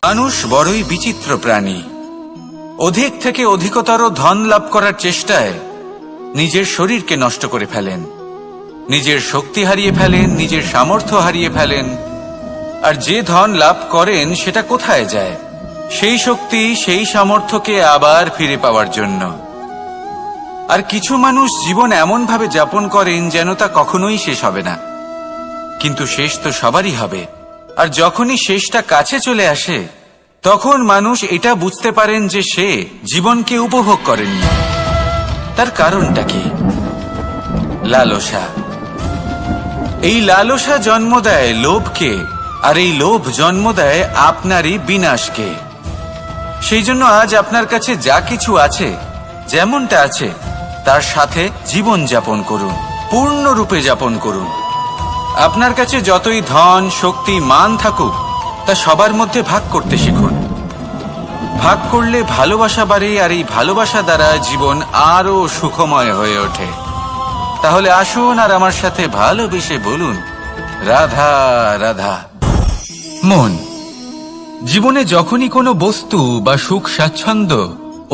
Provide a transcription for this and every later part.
মানুষ বড়ই বিচিত্র প্রাণী। অধিক থেকে অধিকতর ধন লাভ করার চেষ্টায় নিজের শরীরকে নষ্ট করে ফেলেন, নিজের শক্তি হারিয়ে ফেলেন, নিজের সামর্থ্য হারিয়ে ফেলেন। আর যে ধন লাভ করেন সেটা কোথায় যায়? সেই শক্তি, সেই সামর্থ্যকে আবার ফিরে পাওয়ার জন্য। আর কিছু মানুষ জীবন এমন ভাবে যাপন করেন যেন তা কখনোই শেষ হবে না। কিন্তু শেষ তো সবারই হবে। আর যখনই শেষটা কাছে চলে আসে তখন মানুষ এটা বুঝতে পারেন যে সে জীবনকে উপভোগ করেননি। তার কারণটা কি? লালসা। এই লালসা জন্ম দেয় লোভকে, আর এই লোভ জন্ম দেয় আপনারই বিনাশকে। সেই জন্য আজ আপনার কাছে যা কিছু আছে, যেমনটা আছে তার সাথে জীবন যাপন করুন, পূর্ণরূপে যাপন করুন। আপনার কাছে যতই ধন, শক্তি, মান থাকুক, তা সবার মধ্যে ভাগ করতে শিখুন। ভাগ করলে ভালোবাসা বাড়ে, আর এই ভালোবাসা দ্বারা জীবন আরো সুখময় হয়ে ওঠে। তাহলে আসুন আর আমার সাথে ভালোবেসে বলুন, রাধা রাধা। মন। জীবনে যখনই কোনো বস্তু বা সুখ স্বাচ্ছন্দ্য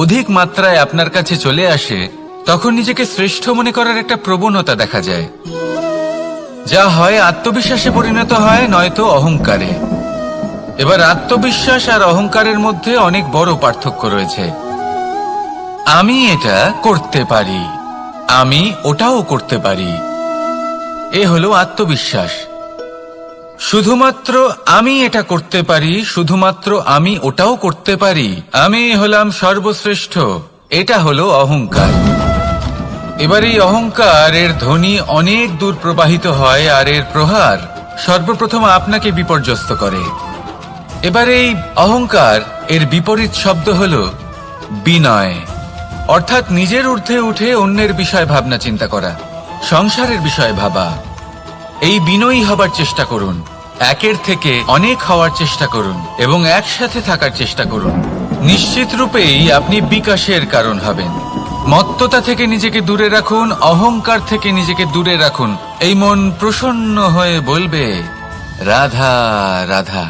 অধিক মাত্রায় আপনার কাছে চলে আসে, তখন নিজেকে শ্রেষ্ঠ মনে করার একটা প্রবণতা দেখা যায়, যা হয় আত্মবিশ্বাসে পরিণত হয়, নয়তো অহংকারে। এবার আত্মবিশ্বাস আর অহংকারের মধ্যে অনেক বড় পার্থক্য রয়েছে। আমি এটা করতে পারি, আমি ওটাও করতে পারি, এ হলো আত্মবিশ্বাস। শুধুমাত্র আমি এটা করতে পারি, শুধুমাত্র আমি ওটাও করতে পারি, আমি হলাম সর্বশ্রেষ্ঠ, এটা হলো অহংকার। এবার এই অহংকার এর ধ্বনি অনেক দূর প্রবাহিত হয়, আর এর প্রহার সর্বপ্রথম আপনাকে বিপর্যস্ত করে। এবার এই অহংকার এর বিপরীত শব্দ হলো বিনয়, অর্থাৎ নিজের ঊর্ধ্বে উঠে অন্যের বিষয় ভাবনা চিন্তা করা, সংসারের বিষয় ভাবা। এই বিনয়ী হবার চেষ্টা করুন, একের থেকে অনেক হওয়ার চেষ্টা করুন এবং একসাথে থাকার চেষ্টা করুন। নিশ্চিত রূপেই আপনি বিকাশের কারণ হবেন। মত্ততা থেকে নিজেকে দূরে রাখুন, অহংকার থেকে নিজেকে দূরে রাখুন। এই মন প্রসন্ন হয়ে বলবে, রাধা রাধা।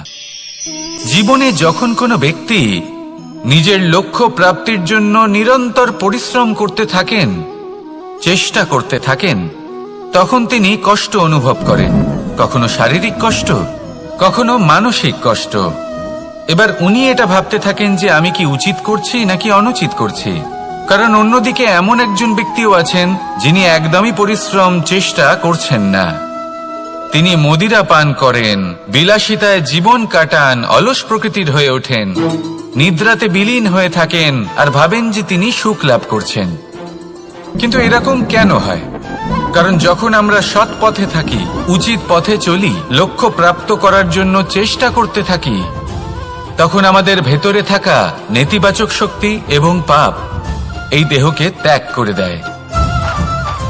জীবনে যখন কোনো ব্যক্তি নিজের লক্ষ্য প্রাপ্তির জন্য নিরন্তর পরিশ্রম করতে থাকেন, চেষ্টা করতে থাকেন, তখন তিনি কষ্ট অনুভব করেন, কখনো শারীরিক কষ্ট, কখনো মানসিক কষ্ট। এবার উনি এটা ভাবতে থাকেন যে আমি কি উচিত করছি নাকি অনুচিত করছি। কারণ অন্যদিকে এমন একজন ব্যক্তিও আছেন যিনি একদমই পরিশ্রম, চেষ্টা করছেন না। তিনি মদিরা পান করেন, বিলাসিতায় জীবন কাটান, অলস প্রকৃতির হয়ে ওঠেন, নিদ্রাতে বিলীন হয়ে থাকেন আর ভাবেন যে তিনি সুখ লাভ করছেন। কিন্তু এরকম কেন হয়? কারণ যখন আমরা সৎ পথে থাকি, উচিত পথে চলি, লক্ষ্য প্রাপ্ত করার জন্য চেষ্টা করতে থাকি, তখন আমাদের ভেতরে থাকা নেতিবাচক শক্তি এবং পাপ এই দেহকে ত্যাগ করে দেয়।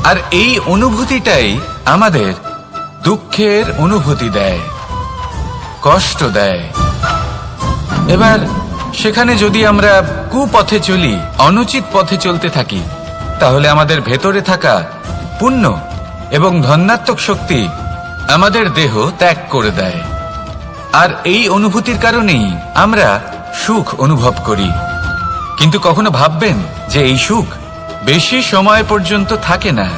আর এই অনুভূতিটাই আমাদের দুঃখের অনুভূতি দেয়, কষ্ট দেয়। এবার সেখানে যদি আমরা কুপথে চলি, অনুচিত পথে চলতে থাকি, তাহলে আমাদের ভেতরে থাকা পুণ্য এবং ধনাত্মক শক্তি আমাদের দেহ ত্যাগ করে দেয়। আর এই অনুভূতির কারণেই আমরা সুখ অনুভব করি। কিন্তু কখনো ভাববেন যে এই সুখ বেশি সময় পর্যন্ত থাকে না।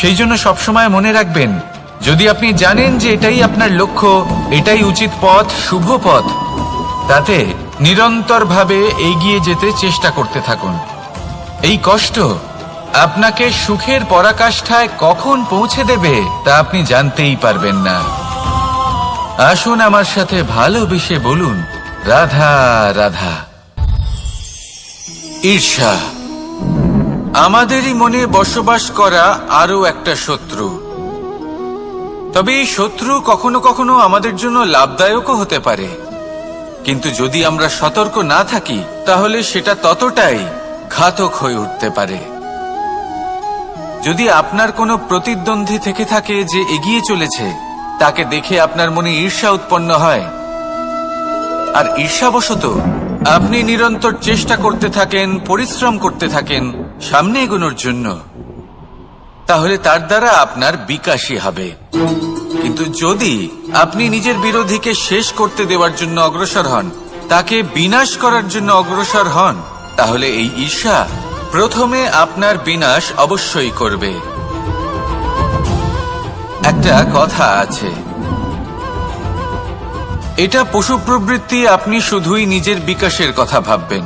সেই জন্য সবসময় মনে রাখবেন, যদি আপনি জানেন যে এটাই আপনার লক্ষ্য, এটাই উচিত পথ, শুভ পথ, তাতে নিরন্তরভাবে এগিয়ে যেতে চেষ্টা করতে থাকুন। এই কষ্ট আপনাকে সুখের পরাকাষ্ঠায় কখন পৌঁছে দেবে তা আপনি জানতেই পারবেন না। আসুন আমার সাথে ভালোবেসে বলুন, রাধা রাধা। ঈর্ষা আমাদেরই মনে বসবাস করা আরো একটা শত্রু। তবে এই শত্রু কখনো কখনো আমাদের জন্য লাভদায়কও হতে পারে। কিন্তু যদি আমরা সতর্ক না থাকি, তাহলে সেটা ততটাই ঘাতক হয়ে উঠতে পারে। যদি আপনার কোনো প্রতিদ্বন্দ্বী থেকে থাকে যে এগিয়ে চলেছে, তাকে দেখে আপনার মনে ঈর্ষা উৎপন্ন হয়, আর ঈর্ষাবশত আপনি নিরন্তর চেষ্টা করতে থাকেন, পরিশ্রম করতে থাকেন সামনে এগোনোর জন্য, তাহলে তার দ্বারা আপনার বিকাশই হবে। কিন্তু যদি আপনি নিজের বিরোধীকে শেষ করতে দেওয়ার জন্য অগ্রসর হন, তাকে বিনাশ করার জন্য অগ্রসর হন, তাহলে এই ঈর্ষা প্রথমে আপনার বিনাশ অবশ্যই করবে। একটা কথা আছে, এটা পশু প্রবৃত্তি, আপনি শুধুই নিজের বিকাশের কথা ভাববেন।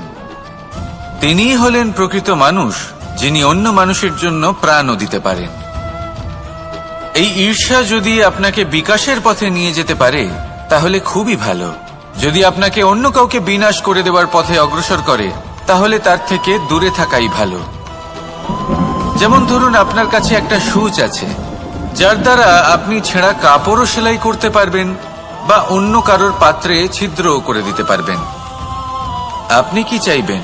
তিনিই হলেন প্রকৃত মানুষ, যিনি অন্য মানুষের জন্য প্রাণও দিতে পারেন। এই ঈর্ষা যদি আপনাকে বিকাশের পথে নিয়ে যেতে পারে তাহলে খুবই ভালো। যদি আপনাকে অন্য কাউকে বিনাশ করে দেওয়ার পথে অগ্রসর করে তাহলে তার থেকে দূরে থাকাই ভালো। যেমন ধরুন, আপনার কাছে একটা সূচ আছে যার দ্বারা আপনি ছেঁড়া কাপড়ও সেলাই করতে পারবেন বা অন্য কারোর পাত্রে ছিদ্রও করে দিতে পারবেন। আপনি কি চাইবেন,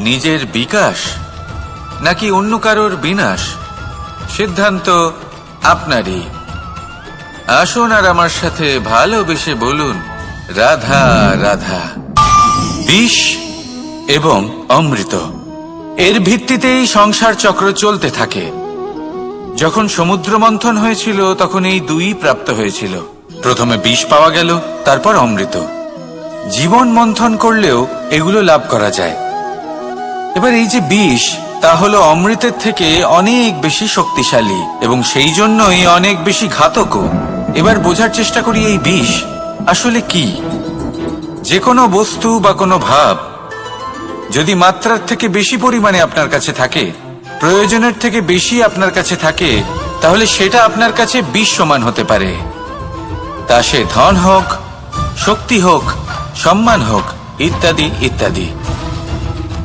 নিজের বিকাশ নাকি অন্য কারোর বিনাশ? সিদ্ধান্ত আপনারই। আসুন আর আমার সাথে ভালোবেসে বলুন, রাধা রাধা। বিষ এবং অমৃত, এর ভিত্তিতেই সংসার চক্র চলতে থাকে। যখন সমুদ্র মন্থন হয়েছিল তখন এই দুই প্রাপ্ত হয়েছিল। প্রথমে বিষ পাওয়া গেল, তারপর অমৃত। জীবন মন্থন করলেও এগুলো লাভ করা যায়। এবার এই যে বিষ, তা হলো অমৃতের থেকে অনেক বেশি শক্তিশালী এবং সেই জন্যই অনেক বেশি ঘাতকও। এবার বোঝার চেষ্টা করি এই বিষ আসলে কি। যে কোনো বস্তু বা কোনো ভাব যদি মাত্রার থেকে বেশি পরিমাণে আপনার কাছে থাকে, প্রয়োজনের থেকে বেশি আপনার কাছে থাকে, তাহলে সেটা আপনার কাছে বিষ সমান হতে পারে। তা সে ধন হোক, শক্তি হোক, সম্মান হোক, ইত্যাদি ইত্যাদি।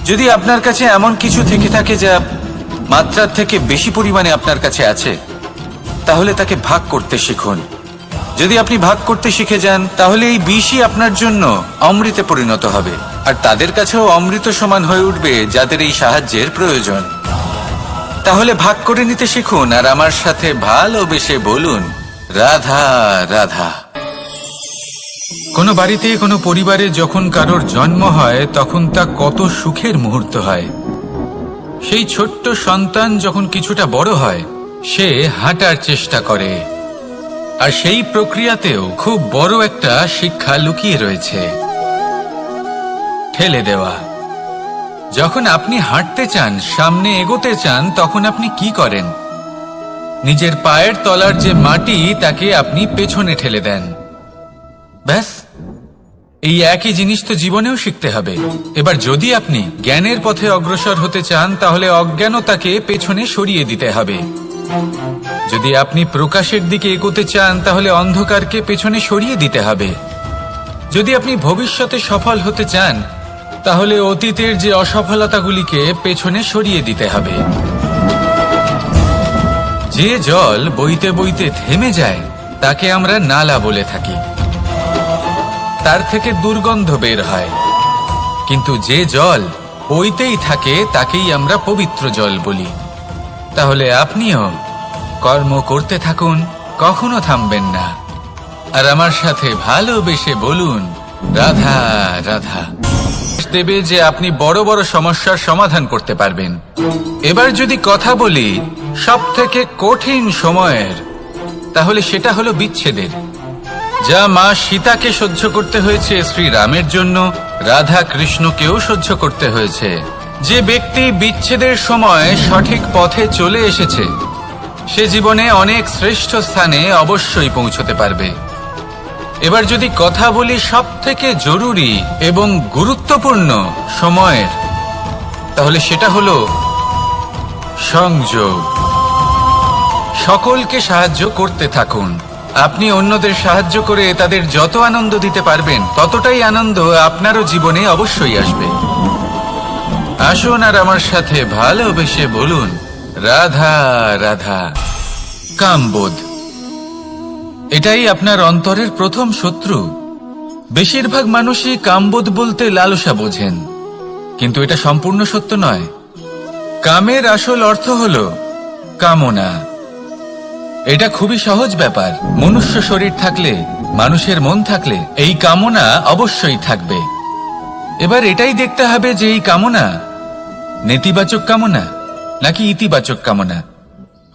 যদি আপনার কাছে এমন কিছু থেকে থাকে যা মাত্রার থেকে বেশি পরিমাণে আপনার কাছে আছে, তাহলে তাকে ভাগ করতে শিখুন। যদি আপনি ভাগ করতে শিখে যান তাহলে এই বিষই আপনার জন্য অমৃতে পরিণত হবে, আর তাদের কাছেও অমৃত সমান হয়ে উঠবে যাদের এই সাহায্যের প্রয়োজন। তাহলে ভাগ করে নিতে শিখুন আর আমার সাথে ভালোবেসে বলুন, রাধা রাধা। কোনো বাড়িতে, কোনো পরিবারে যখন কারোর জন্ম হয় তখন তা কত সুখের মুহূর্ত হয়। সেই ছোট্ট সন্তান যখন কিছুটা বড় হয়, সে হাঁটার চেষ্টা করে, আর সেই প্রক্রিয়াতেও খুব বড় একটা শিক্ষা লুকিয়ে রয়েছে, ঠেলে দেওয়া। যখন আপনি হাঁটতে চান, সামনে এগোতে চান, তখন আপনি কি করেন? নিজের পায়ের তলার যে মাটি তাকে আপনি পেছনে ঠেলে দেন। ব্যাস, এই একই জিনিস তো জীবনেও শিখতে হবে। এবার যদি আপনি জ্ঞানের পথে অগ্রসর হতে চান তাহলে অজ্ঞানতাকে পেছনে সরিয়ে দিতে হবে। যদি আপনি প্রকাশের দিকে এগোতে চান তাহলে অন্ধকারকে পেছনে সরিয়ে দিতে হবে। যদি আপনি ভবিষ্যতে সফল হতে চান তাহলে অতীতের যে অসফলতাগুলিকে পেছনে সরিয়ে দিতে হবে। যে জল বইতে বইতে থেমে যায় তাকে আমরা নালা বলে থাকি, তার থেকে দুর্গন্ধ বের হয়। কিন্তু যে জল বইতেই থাকে তাকেই আমরা পবিত্র জল বলি। তাহলে আপনিও কর্ম করতে থাকুন, কখনো থামবেন না, আর আমার সাথে ভালোবেসে বলুন, রাধা রাধা। দেবে যে আপনি বড় বড় সমস্যার সমাধান করতে পারবেন। এবার যদি কথা বলি সবথেকে কঠিন সময়ের, তাহলে সেটা হলো বিচ্ছেদের। যা মা সীতাকে সহ্য করতে হয়েছে শ্রীরামের জন্য, রাধা কৃষ্ণকেও সহ্য করতে হয়েছে। যে ব্যক্তি বিচ্ছেদের সময় সঠিক পথে চলে এসেছে সে জীবনে অনেক শ্রেষ্ঠ স্থানে অবশ্যই পৌঁছতে পারবে। এবার যদি কথা বলি সবথেকে জরুরি এবং গুরুত্বপূর্ণ সময়ের, তাহলে সেটা হলো সংযোগ। সকলকে সাহায্য করতে থাকুন। আপনি অন্যদের সাহায্য করে তাদের যত আনন্দ দিতে পারবেন ততটাই আনন্দ আপনারও জীবনে অবশ্যই আসবে। আসুন আর আমার সাথে ভালোবেসে বলুন, রাধা রাধা। কামবোধ, এটাই আপনার অন্তরের প্রথম শত্রু। বেশিরভাগ মানুষই কামবোধ বলতে লালসা বোঝেন, কিন্তু এটা সম্পূর্ণ সত্য নয়। কামের আসল অর্থ হল কামনা। এটা খুবই সহজ ব্যাপার। মনুষ্য শরীর থাকলে, মানুষের মন থাকলে এই কামনা অবশ্যই থাকবে। এবার এটাই দেখতে হবে যে এই কামনা নেতিবাচক কামনা নাকি ইতিবাচক কামনা।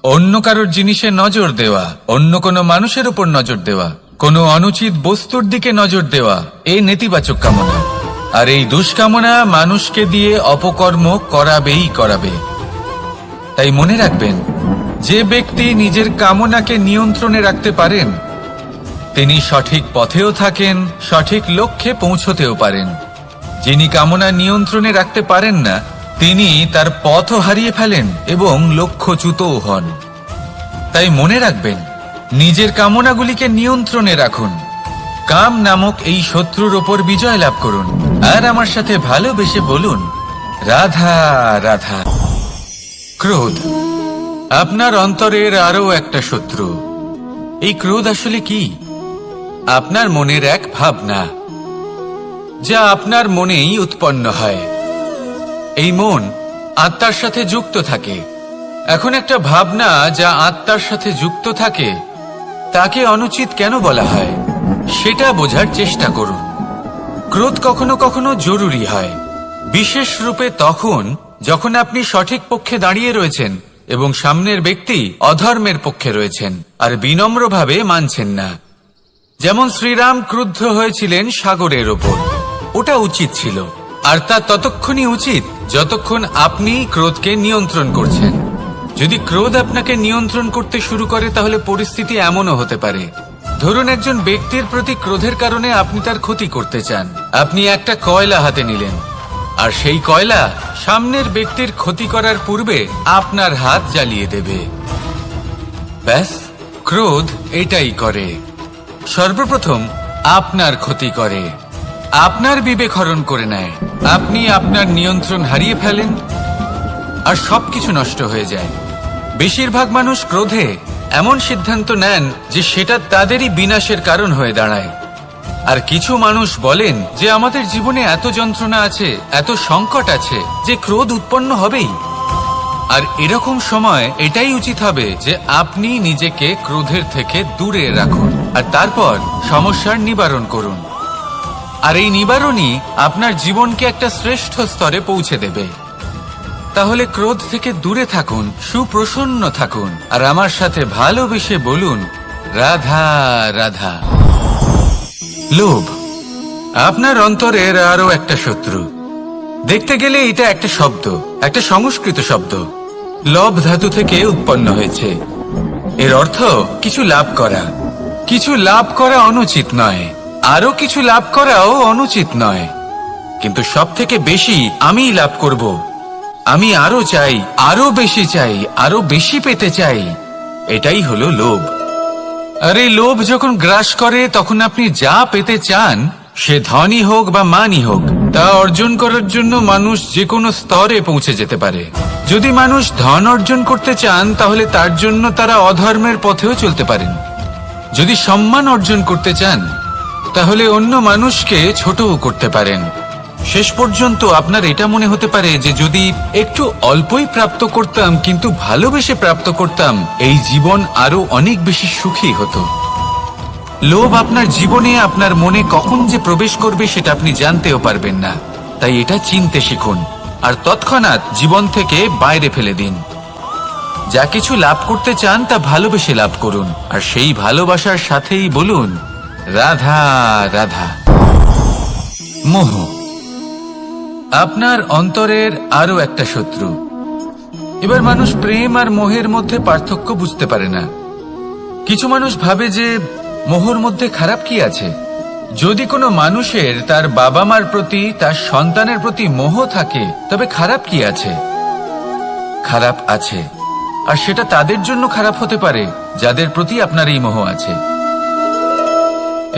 অন্য কারোর জিনিসে নজর দেওয়া, অন্য কোনো মানুষের উপর নজর দেওয়া, কোনো অনুচিত বস্তুর দিকে নজর দেওয়া, এই নেতিবাচক কামনা। আর এই দুষ্কামনা মানুষকে দিয়ে অপকর্ম করাবেই করাবে। তাই মনে রাখবেন, যে ব্যক্তি নিজের কামনাকে নিয়ন্ত্রণে রাখতে পারেন তিনি সঠিক পথেও থাকেন, সঠিক লক্ষ্যে পৌঁছতেও পারেন। যিনি কামনা নিয়ন্ত্রণে রাখতে পারেন না তিনি তার পথও হারিয়ে ফেলেন এবং লক্ষ্যচ্যুতও হন। তাই মনে রাখবেন, নিজের কামনাগুলিকে নিয়ন্ত্রণে রাখুন, কাম নামক এই শত্রুর ওপর বিজয় লাভ করুন, আর আমার সাথে ভালোবেসে বলুন, রাধা রাধা। ক্রোধ আপনার অন্তরের আরো একটা শত্রু। এই ক্রোধ আসলে কি? আপনার মনের এক ভাবনা, যা আপনার মনেই উৎপন্ন হয়। এই মন আত্মার সাথে যুক্ত থাকে। এখন একটা ভাবনা যা আত্মার সাথে যুক্ত থাকে তাকে অনুচিত কেন বলা হয় সেটা বোঝার চেষ্টা করুন। ক্রোধ কখনো কখনো জরুরি হয়, বিশেষ রূপে তখন যখন আপনি সঠিক পক্ষে দাঁড়িয়ে রয়েছেন এবং সামনের ব্যক্তি অধর্মের পক্ষে রয়েছেন আর বিনম্রভাবে মানছেন না। যেমন শ্রীরাম ক্রুদ্ধ হয়েছিলেন সাগরের ওপর, ওটা উচিত ছিল, আর তা ততক্ষণই উচিত যতক্ষণ আপনি ক্রোধকে নিয়ন্ত্রণ করছেন। যদি ক্রোধ আপনাকে নিয়ন্ত্রণ করতে শুরু করে তাহলে পরিস্থিতি এমনও হতে পারে, ধরুন একজন ব্যক্তির প্রতি ক্রোধের কারণে আপনি তার ক্ষতি করতে চান। আপনি একটা কয়লা হাতে নিলেন আর সেই কয়লা সামনের ব্যক্তির ক্ষতি করার পূর্বে আপনার হাত জ্বালিয়ে দেবে। ব্যাস, ক্রোধ এটাই করে, সর্বপ্রথম আপনার ক্ষতি করে, আপনার বিবেক হরণ করে নেয়, আপনি আপনার নিয়ন্ত্রণ হারিয়ে ফেলেন আর সবকিছু নষ্ট হয়ে যায়। বেশিরভাগ মানুষ ক্রোধে এমন সিদ্ধান্ত নেন যে সেটা তাদেরই বিনাশের কারণ হয়ে দাঁড়ায়। আর কিছু মানুষ বলেন যে আমাদের জীবনে এত যন্ত্রণা আছে, এত সংকট আছে যে ক্রোধ উৎপন্ন হবেই। আর এরকম সময় এটাই উচিত হবে যে আপনি নিজেকে ক্রোধের থেকে দূরে রাখুন আর তারপর সমস্যার নিবারণ করুন। আর এই নিবারণই আপনার জীবনকে একটা শ্রেষ্ঠ স্তরে পৌঁছে দেবে। তাহলে ক্রোধ থেকে দূরে থাকুন, সুপ্রসন্ন থাকুন, আর আমার সাথে ভালোবেসে বলুন, রাধা রাধা। লোভ আপনার অন্তরের আরো একটা শত্রু। দেখতে গেলে এটা একটা শব্দ, একটা সংস্কৃত শব্দ, লব ধাতু থেকে উৎপন্ন হয়েছে। এর অর্থ কিছু লাভ করা। কিছু লাভ করা অনুচিত নয়, আরো কিছু লাভ করাও অনুচিত নয়, কিন্তু সব থেকে বেশি আমি লাভ করব, আমি আরো চাই, আরো বেশি চাই, আরো বেশি পেতে চাই, এটাই হলো লোভ। আর এই লোভ যখন গ্রাস করে তখন আপনি যা পেতে চান, সে ধনই হোক বা মানই হোক, তা অর্জন করার জন্য মানুষ যে কোনো স্তরে পৌঁছে যেতে পারে। যদি মানুষ ধন অর্জন করতে চান তাহলে তার জন্য তারা অধর্মের পথেও চলতে পারেন। যদি সম্মান অর্জন করতে চান তাহলে অন্য মানুষকে ছোটও করতে পারেন। শেষ পর্যন্ত আপনার এটা মনে হতে পারে যে যদি একটু অল্পই প্রাপ্ত করতাম কিন্তু ভালোবেসে প্রাপ্ত করতাম, এই জীবন আরো অনেক বেশি সুখী হতো। লোভ আপনার জীবনে, আপনার মনে কখন যে প্রবেশ করবে সেটা আপনি জানতেও পারবেন না। তাই এটা চিনতে শিখুন আর তৎক্ষণাৎ জীবন থেকে বাইরে ফেলে দিন। যা কিছু লাভ করতে চান তা ভালোবেসে লাভ করুন, আর সেই ভালোবাসার সাথেই বলুন, রাধা রাধা। মোহ আপনার অন্তরের আরো একটা শত্রু। এবার মানুষ প্রেম আর মোহের মধ্যে পার্থক্য বুঝতে পারে না। কিছু মানুষ ভাবে যে মোহর মধ্যে খারাপ কি আছে। যদি কোনো মানুষের তার বাবা মার প্রতি, তার সন্তানের প্রতি মোহ থাকে তবে খারাপ কি আছে? খারাপ আছে, আর সেটা তাদের জন্য খারাপ হতে পারে যাদের প্রতি আপনার এই মোহ আছে।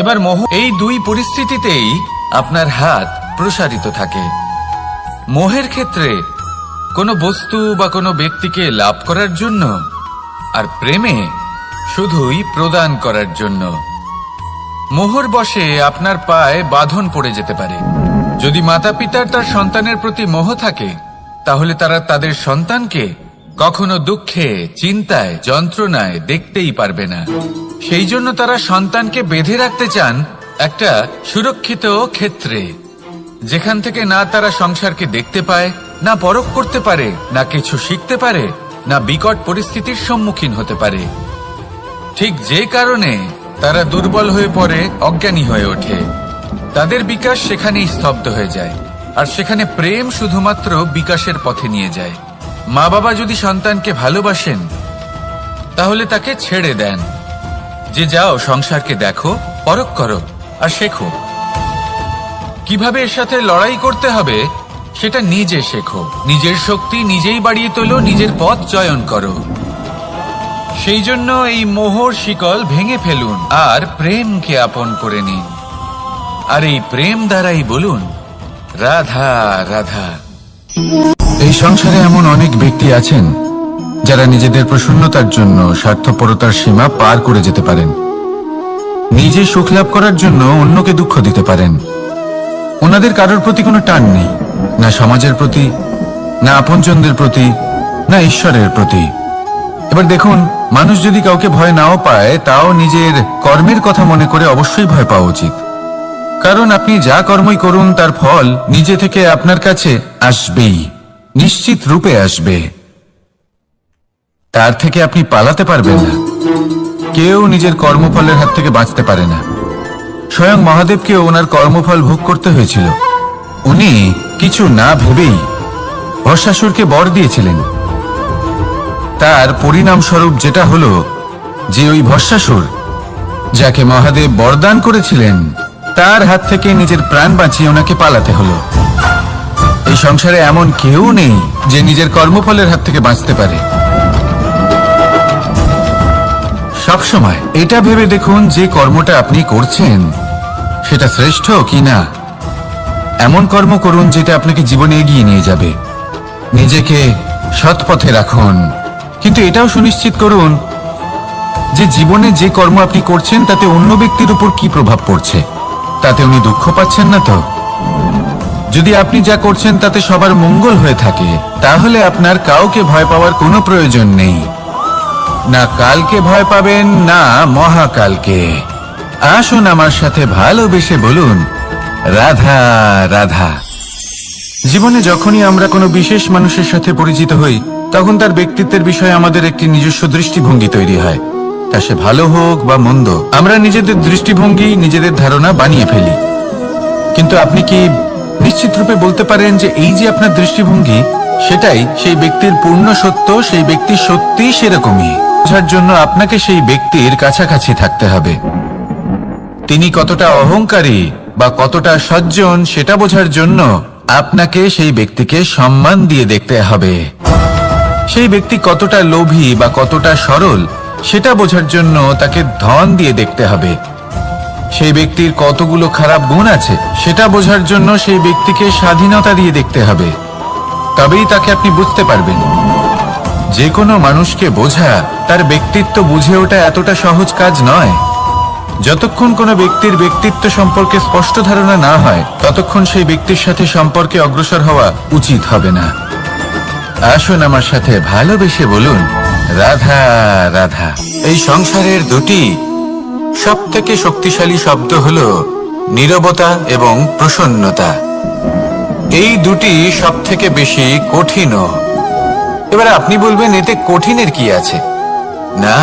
এবার মোহ, এই দুই পরিস্থিতিতেই আপনার হাত প্রসারিত থাকে। মোহের ক্ষেত্রে কোনো বস্তু বা কোনো ব্যক্তিকে লাভ করার জন্য, আর প্রেমে শুধুই প্রদান করার জন্য। মোহর বশে আপনার পায়ে বাঁধন পড়ে যেতে পারে। যদি মাতা পিতার তার সন্তানের প্রতি মোহ থাকে তাহলে তারা তাদের সন্তানকে কখনো দুঃখে, চিন্তায়, যন্ত্রণায় দেখতেই পারবে না। সেই জন্য তারা সন্তানকে বেঁধে রাখতে চান একটা সুরক্ষিত ক্ষেত্রে, যেখান থেকে না তারা সংসারকে দেখতে পায়, না পরখ করতে পারে, না কিছু শিখতে পারে, না বিকট পরিস্থিতির সম্মুখীন হতে পারে। ঠিক যে কারণে তারা দুর্বল হয়ে পড়ে, অজ্ঞানী হয়ে ওঠে। তাদের বিকাশ সেখানেই স্তব্ধ হয়ে যায়, আর সেখানে প্রেম শুধুমাত্র বিকাশের পথে নিয়ে যায়। মা বাবা যদি সন্তানকে ভালোবাসেন তাহলে তাকে ছেড়ে দেন যে যাও সংসারকে দেখো, পরখ করো আর শেখো। কিভাবে এর সাথে লড়াই করতে হবে সেটা নিজে শেখো। নিজের শক্তি নিজেই বাড়িয়ে তোলো, নিজের পথ চয়ন করো। সেই জন্য এই মোহর শিকল ভেঙে ফেলুন আর প্রেমকে আপন করে নিন। আর এই প্রেম দ্বারাই বলুন রাধা রাধা। এই সংসারে এমন অনেক ব্যক্তি আছেন যারা নিজেদের প্রসন্নতার জন্য স্বার্থপরতার সীমা পার করে যেতে পারেন। নিজে সুখ লাভ করার জন্য অন্যকে দুঃখ দিতে পারেন। ওনাদের কারোর প্রতি কোনো টান নেই, না সমাজের প্রতি, না আপনজনদের প্রতি, না ঈশ্বরের প্রতি। এবার দেখুন, মানুষ যদি কাউকে ভয় নাও পায়, তাও নিজের কর্মের কথা মনে করে অবশ্যই ভয় পাওয়া উচিত। কারণ আপনি যা কর্মই করুন তার ফল নিজে থেকে আপনার কাছে আসবেই, নিশ্চিত রূপে আসবে। তার থেকে আপনি পালাতে পারবেন না। কেউ নিজের কর্মফলের হাত থেকে বাঁচতে পারে না। স্বয়ং মহাদেবকেও ওনার কর্মফল ভোগ করতে হয়েছিল। উনি কিছু না ভেবেই ভস্মাসুরকে বর দিয়েছিলেন। তার পরিণাম স্বরূপ যেটা হলো যে ওই ভস্মাসুর, যাকে মহাদেব বরদান করেছিলেন, তার হাত থেকে নিজের প্রাণ বাঁচিয়ে ওনাকে পালাতে হলো। এই সংসারে এমন কেউ নেই যে নিজের কর্মফলের হাত থেকে বাঁচতে পারে। সবসময় এটা ভেবে দেখুন যে কর্মটা আপনি করছেন সেটা শ্রেষ্ঠ কি না। এমন কর্ম করুন যেটা আপনাকে জীবনে এগিয়ে নিয়ে যাবে। নিজেকে সৎ পথে রাখুন, কিন্তু এটাও সুনিশ্চিত করুন যে জীবনে যে কর্ম আপনি করছেন তাতে অন্য ব্যক্তির উপর কি প্রভাব পড়ছে, তাতে উনি দুঃখ পাচ্ছেন না তো। যদি আপনি যা করছেন তাতে সবার মঙ্গল হয়ে থাকে, তাহলে আপনার কাউকে ভয় পাওয়ার কোনো প্রয়োজন নেই। না কালকে ভয় পাবেন, না মহাকালকে। আসুন আমার সাথে ভালোবেসে বলুন রাধা রাধা। জীবনে যখনই আমরা কোনো বিশেষ মানুষের সাথে পরিচিত হই, তখন তার ব্যক্তিত্বের বিষয়ে আমাদের একটি নিজস্ব দৃষ্টিভঙ্গি তৈরি হয়। তা সে ভালো হোক বা মন্দ, আমরা নিজেদের দৃষ্টিভঙ্গি, নিজেদের ধারণা বানিয়ে ফেলি। কিন্তু আপনি কি নিশ্চিত রূপে বলতে পারেন যে এই যে আপনার দৃষ্টিভঙ্গি, সেটাই সেই ব্যক্তির পূর্ণ সত্য? সেই ব্যক্তি সত্যি সেরকমই। বোঝার জন্য আপনাকে সেই ব্যক্তির কাছাকাছি থাকতে হবে। তিনি কতটা অহংকারী বা কতটা সজ্জন সেটা বোঝার জন্য আপনাকে সেই ব্যক্তিকে সম্মান দিয়ে দেখতে হবে। সেই ব্যক্তি কতটা লোভী বা কতটা সরল সেটা বোঝার জন্য তাকে ধন দিয়ে দেখতে হবে। সেই ব্যক্তির কতগুলো খারাপ গুণ আছে সেটা বোঝার জন্য সেই ব্যক্তিকে স্বাধীনতা দিয়ে দেখতে হবে। তবেই তাকে আপনি বুঝতে পারবেন। যে কোনো মানুষকে বোঝা, তার ব্যক্তিত্ব বুঝে ওঠা এতটা সহজ কাজ নয়। যতক্ষণ কোনো ব্যক্তির ব্যক্তিত্ব সম্পর্কে স্পষ্ট ধারণা না হয়, ততক্ষণ সেই ব্যক্তির সাথে সম্পর্কে অগ্রসর হওয়া উচিত হবে না। আসুন আমার সাথে ভালোবেসে বলুন রাধা রাধা। এই সংসারের দুটি সবথেকে শক্তিশালী শব্দ হলো নীরবতা এবং প্রসন্নতা। এই দুটি সবথেকে বেশি কঠিনও। এবার আপনি বলবেন এতে কঠিনের কি আছে? না,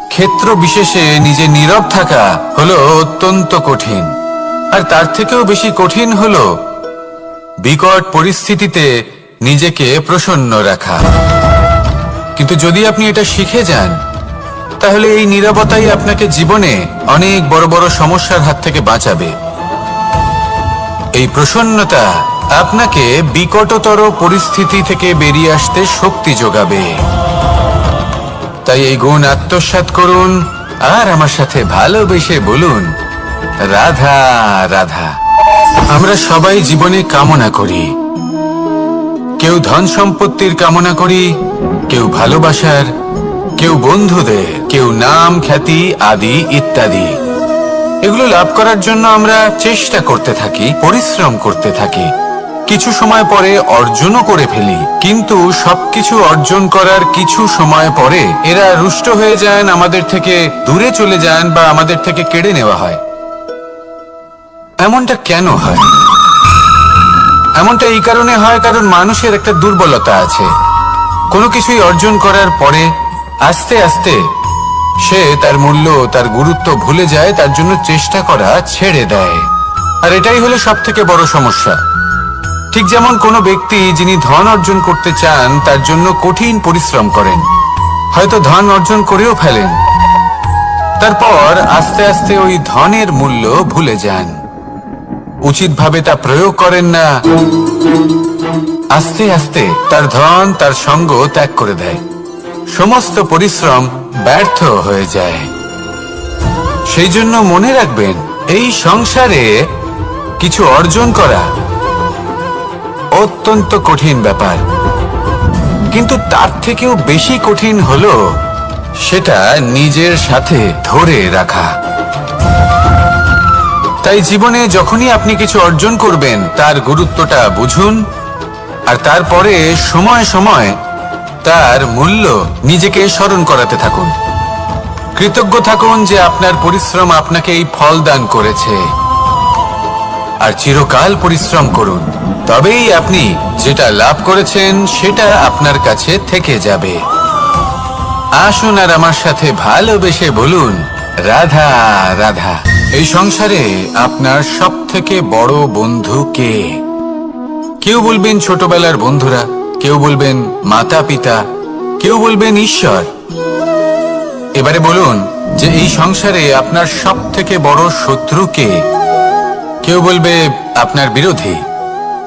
ক্ষেত্র বিশেষে নিজে নীরব থাকা হলো অত্যন্ত কঠিন। আর তার থেকেও বেশি কঠিন হলো বিকট পরিস্থিতিতে নিজেকে প্রসন্ন রাখা। কিন্তু যদি আপনি এটা শিখে যান, তাহলে এই নীরবতাই আপনাকে জীবনে অনেক বড় বড় সমস্যার হাত থেকে বাঁচাবে। এই প্রসন্নতা আপনাকে বিকটতর পরিস্থিতি থেকে বেরিয়ে আসতে শক্তি যোগাবে। তাই এই গুণ আত্মসাৎ করুন আর আমার সাথে ভালোবেসে বলুন রাধা রাধা। আমরা সবাই জীবনে কামনা করি। কেউ ধন সম্পত্তির কামনা করি, কেউ ভালোবাসার, কেউ বন্ধুদের, কেউ নাম খ্যাতি আদি ইত্যাদি। এগুলো লাভ করার জন্য আমরা চেষ্টা করতে থাকি, পরিশ্রম করতে থাকি। কিছু সময় পরে অর্জনও করে ফেলি, কিন্তু সবকিছু অর্জন করার কিছু সময় পরে এরা রুষ্ট হয়ে যান, আমাদের থেকে দূরে চলে যান বা আমাদের থেকে কেড়ে নেওয়া হয়। এমনটা কেন হয়? এমনটা এই কারণে হয় কারণ মানুষের একটা দুর্বলতা আছে। কোনো কিছুই অর্জন করার পরে আস্তে আস্তে সে তার মূল্য, তার গুরুত্ব ভুলে যায়, তার জন্য চেষ্টা করা ছেড়ে দেয়। আর এটাই হলো সব থেকে বড় সমস্যা। ঠিক যেমন কোনো ব্যক্তি যিনি ধন অর্জন করতে চান তার জন্য কঠিন পরিশ্রম করেন, হয়তো ধন অর্জন করেও ফেলেন, তারপর আস্তে আস্তে ওই ধনের মূল্য ভুলে যান, উচিতভাবে তা প্রয়োগ করেন না, আস্তে আস্তে তার ধন, তার সঙ্গ ত্যাগ করে দেয়, সমস্ত পরিশ্রম ব্যর্থ হয়ে যায়। সেই জন্য মনে রাখবেন, এই সংসারে কিছু অর্জন করা অত্যন্ত কঠিন ব্যাপার, কিন্তু তার থেকেও বেশি কঠিন হলো সেটা নিজের সাথে ধরে রাখা। তাই জীবনে যখনই আপনি কিছু অর্জন করবেন তার গুরুত্বটা বুঝুন, আর তারপরে সময় সময় তার মূল্য নিজেকে স্মরণ করাতে থাকুন। কৃতজ্ঞ থাকুন যে আপনার পরিশ্রম আপনাকে এই ফল দান করেছে, আর চিরকাল পরিশ্রম করুন, তবেই আপনি যেটা লাভ করেছেন সেটা আপনার কাছে থেকে যাবে। আসুন আর আমার সাথে ভালোবেসে বলুন, রাধা রাধা। এই সংসারে আপনার সব থেকে বড় বন্ধু কে? কেউ বলবেন ছোটবেলার বন্ধুরা, কেউ বলবেন মাতা পিতা, কেউ বলবেন ঈশ্বর। এবারে বলুন যে এই সংসারে আপনার সব থেকে বড় শত্রু কে? কেউ বলবে আপনার বিরোধী,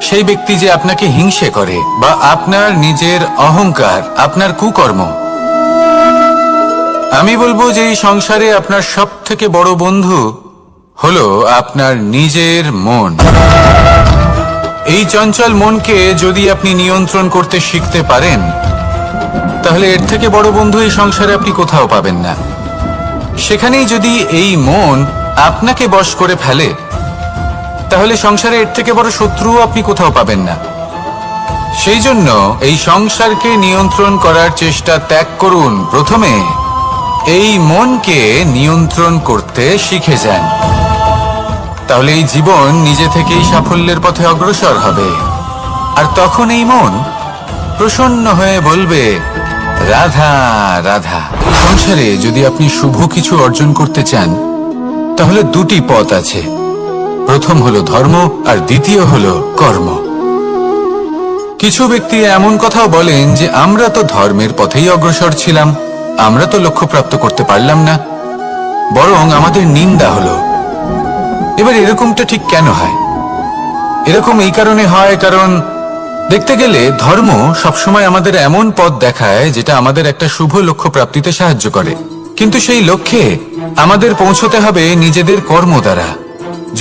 সেই ব্যক্তি যে আপনাকে হিংসে করে, বা আপনার নিজের অহংকার, আপনার কুকর্ম। আমি বলবো যে এই সংসারে আপনার সব থেকে বড় বন্ধু হলো আপনার নিজের মন। এই চঞ্চল মনকে যদি আপনি নিয়ন্ত্রণ করতে শিখতে পারেন, তাহলে এর থেকে বড় বন্ধু এই সংসারে আপনি কোথাও পাবেন না। সেখানেই যদি এই মন আপনাকে বশ করে ফেলে, তাহলে সংসারে এর থেকে বড় শত্রুও আপনি কোথাও পাবেন না। সেই জন্য এই সংসারকে নিয়ন্ত্রণ করার চেষ্টা ত্যাগ করুন। প্রথমে এই মনকে নিয়ন্ত্রণ করতে শিখে যান, তাহলে এই জীবন নিজে থেকেই সাফল্যের পথে অগ্রসর হবে। আর তখন এই মন প্রসন্ন হয়ে বলবে, রাধা রাধা। এই সংসারে যদি আপনি শুভ কিছু অর্জন করতে চান, তাহলে দুটি পথ আছে। প্রথম হলো ধর্ম, আর দ্বিতীয় হলো কর্ম। কিছু ব্যক্তি এমন কথাও বলেন যে আমরা তো ধর্মের পথেই অগ্রসর ছিলাম, আমরা তো লক্ষ্য প্রাপ্ত করতে পারলাম না, বরং আমাদের নিন্দা হলো। এবার এরকমটা ঠিক কেন হয়? এরকম এই কারণে হয়, কারণ দেখতে গেলে ধর্ম সবসময় আমাদের এমন পথ দেখায় যেটা আমাদের একটা শুভ লক্ষ্য প্রাপ্তিতে সাহায্য করে, কিন্তু সেই লক্ষ্যে আমাদের পৌঁছতে হবে নিজেদের কর্ম দ্বারা।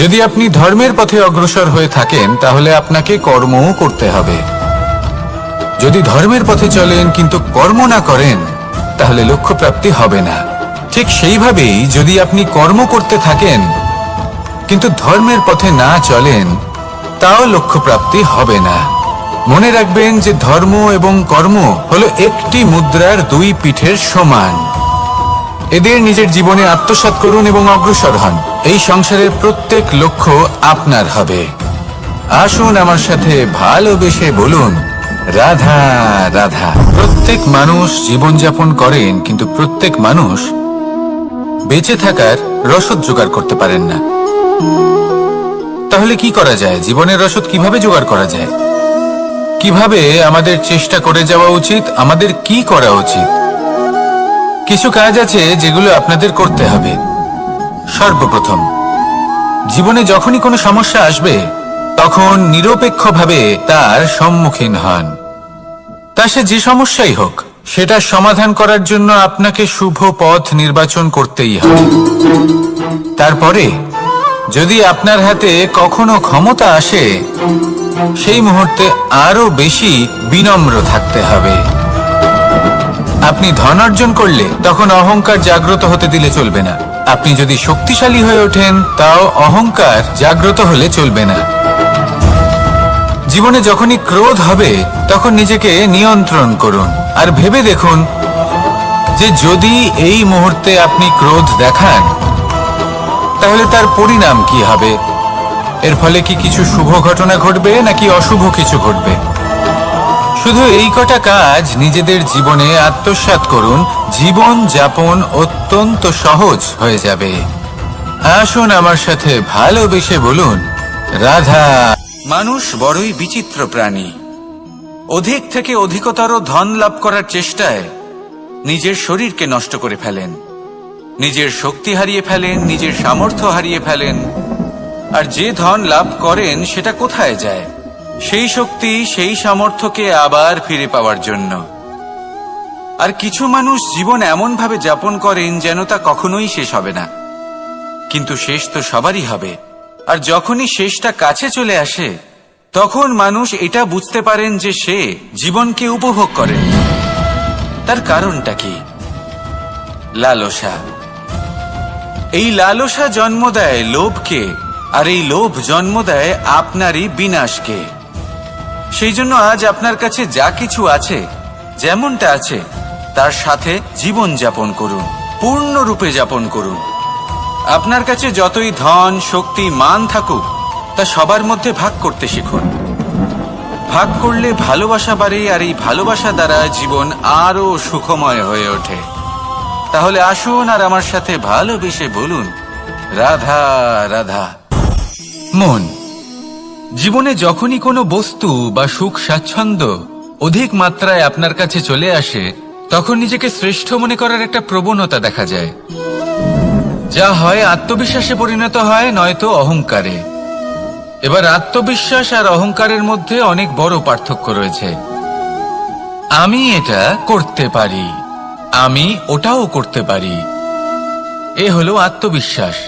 যদি আপনি ধর্মের পথে অগ্রসর হয়ে থাকেন, তাহলে আপনাকে কর্মও করতে হবে। যদি ধর্মের পথে চলেন কিন্তু কর্ম না করেন, তাহলে লক্ষ্য প্রাপ্তি হবে না। ঠিক সেইভাবেই যদি আপনি কর্ম করতে থাকেন কিন্তু ধর্মের পথে না চলেন, তাও লক্ষ্য প্রাপ্তি হবে না। মনে রাখবেন যে ধর্ম এবং কর্ম হলো একটি মুদ্রার দুই পিঠের সমান। এদের নিজের জীবনে আত্মসাৎ করুন এবং অগ্রসর হন। এই সংসারের প্রত্যেক লক্ষ্য আপনার হবে। আসুন আমার সাথে ভালোবেসে বলুন, রাধা রাধা। প্রত্যেক মানুষ জীবনযাপন করেন, কিন্তু প্রত্যেক মানুষ বেঁচে থাকার রসদ জোগাড় করতে পারেন না। তাহলে কি করা যায়? জীবনের রসদ কিভাবে জোগাড় করা যায়? কিভাবে আমাদের চেষ্টা করে যাওয়া উচিত? আমাদের কি করা উচিত? কিছু কাজ আছে যেগুলো আপনাদের করতে হবে। সর্বপ্রথম, জীবনে যখনই কোনো সমস্যা আসবে, তখন নিরপেক্ষভাবে তার সম্মুখীন হন। তা সে যে সমস্যাই হোক, সেটা সমাধান করার জন্য আপনাকে শুভ পথ নির্বাচন করতেই হবে। তারপরে যদি আপনার হাতে কখনো ক্ষমতা আসে, সেই মুহূর্তে আরো বেশি বিনম্র থাকতে হবে। আপনি ধন অর্জন করলে তখন অহংকার জাগ্রত হতে দিলে চলবে না। আপনি যদি শক্তিশালী হয়ে ওঠেন, তাও অহংকার জাগ্রত হলে চলবে না। জীবনে যখনই ক্রোধ হবে, তখন নিজেকে নিয়ন্ত্রণ করুন, আর ভেবে দেখুন যে যদি এই মুহূর্তে আপনি ক্রোধ দেখান, তাহলে তার পরিণাম কি হবে। এর ফলে কি কিছু শুভ ঘটনা ঘটবে নাকি অশুভ কিছু ঘটবে? শুধু এই কটা কাজ নিজেদের জীবনে আত্মসাৎ করুন, জীবন যাপন অত্যন্ত সহজ হয়ে যাবে। আসুন আমার সাথে ভালোবেসে বলুন, রাধা। মানুষ বড়ই বিচিত্র প্রাণী। অধিক থেকে অধিকতর ধন লাভ করার চেষ্টায় নিজের শরীরকে নষ্ট করে ফেলেন, নিজের শক্তি হারিয়ে ফেলেন, নিজের সামর্থ্য হারিয়ে ফেলেন। আর যে ধন লাভ করেন সেটা কোথায় যায়? সেই শক্তি, সেই সামর্থ্যকে আবার ফিরে পাওয়ার জন্য। আর কিছু মানুষ জীবন এমন ভাবে যাপন করেন যেন তা কখনোই শেষ হবে না, কিন্তু শেষ তো সবারই হবে। আর যখনই শেষটা কাছে চলে আসে তখন মানুষ এটা বুঝতে পারেন যে সে জীবনকে উপভোগ করেন। তার কারণটা কি? লালসা। এই লালসা জন্ম দেয় লোভকে, আর এই লোভ জন্ম দেয় আপনারই বিনাশকে। সেই জন্য আজ আপনার কাছে যা কিছু আছে, যেমনটা আছে তার সাথে জীবন যাপন করুন, পূর্ণরূপে যাপন করুন। আপনার কাছে যতই ধন, শক্তি, মান থাকুক, তা সবার মধ্যে ভাগ করতে শিখুন। ভাগ করলে ভালোবাসা বাড়ে, আর এই ভালোবাসা দ্বারা জীবন আরো সুখময় হয়ে ওঠে। তাহলে আসুন আর আমার সাথে ভালোবেসে বলুন, রাধা রাধা। মন, জীবনে যখনই কোনো বস্তু বা সুখ স্বাচ্ছন্দ্য অধিক মাত্রায় আপনার কাছে চলে আসে, তখন নিজেকে শ্রেষ্ঠ মনে করার একটা প্রবণতা দেখা যায়, যা হয় আত্মবিশ্বাসে পরিণত হয়, নয়তো অহংকারে। এবার আত্মবিশ্বাস আর অহংকারের মধ্যে অনেক বড় পার্থক্য রয়েছে। আমি এটা করতে পারি, আমি ওটাও করতে পারি, এ হলো আত্মবিশ্বাস।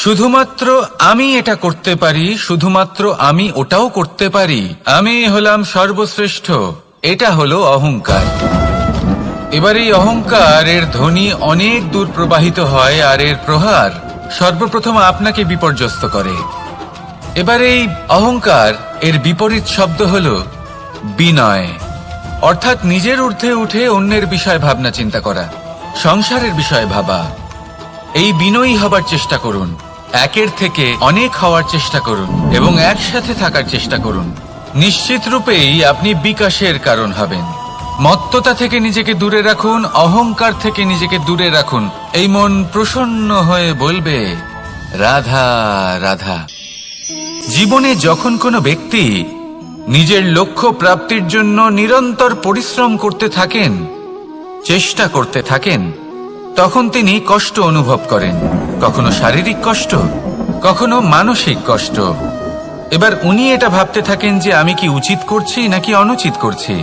শুধুমাত্র আমি এটা করতে পারি, শুধুমাত্র আমি ওটাও করতে পারি, আমি হলাম সর্বশ্রেষ্ঠ, এটা হলো অহংকার। এবার এই অহংকার এর ধ্বনি অনেক দূর প্রবাহিত হয়, আর এর প্রহার সর্বপ্রথম আপনাকে বিপর্যস্ত করে। এবার এই অহংকার এর বিপরীত শব্দ হলো বিনয়, অর্থাৎ নিজের ঊর্ধ্বে উঠে অন্যের বিষয় ভাবনা চিন্তা করা, সংসারের বিষয় ভাবা। এই বিনয়ী হবার চেষ্টা করুন, একের থেকে অনেক হওয়ার চেষ্টা করুন এবং একসাথে থাকার চেষ্টা করুন। নিশ্চিত রূপেই আপনি বিকাশের কারণ হবেন। মত্ততা থেকে নিজেকে দূরে রাখুন, অহংকার থেকে নিজেকে দূরে রাখুন। এই মন প্রসন্ন হয়ে বলবে, রাধা রাধা। জীবনে যখন কোনো ব্যক্তি নিজের লক্ষ্য প্রাপ্তির জন্য নিরন্তর পরিশ্রম করতে থাকেন, চেষ্টা করতে থাকেন, তখন তিনি কষ্ট অনুভব করেন, কখনো শারীরিক কষ্ট, কখনো মানসিক কষ্ট। এবার উনি এটা ভাবতে থাকেন যে আমি কি উচিত করছি নাকি অনুচিত করছি।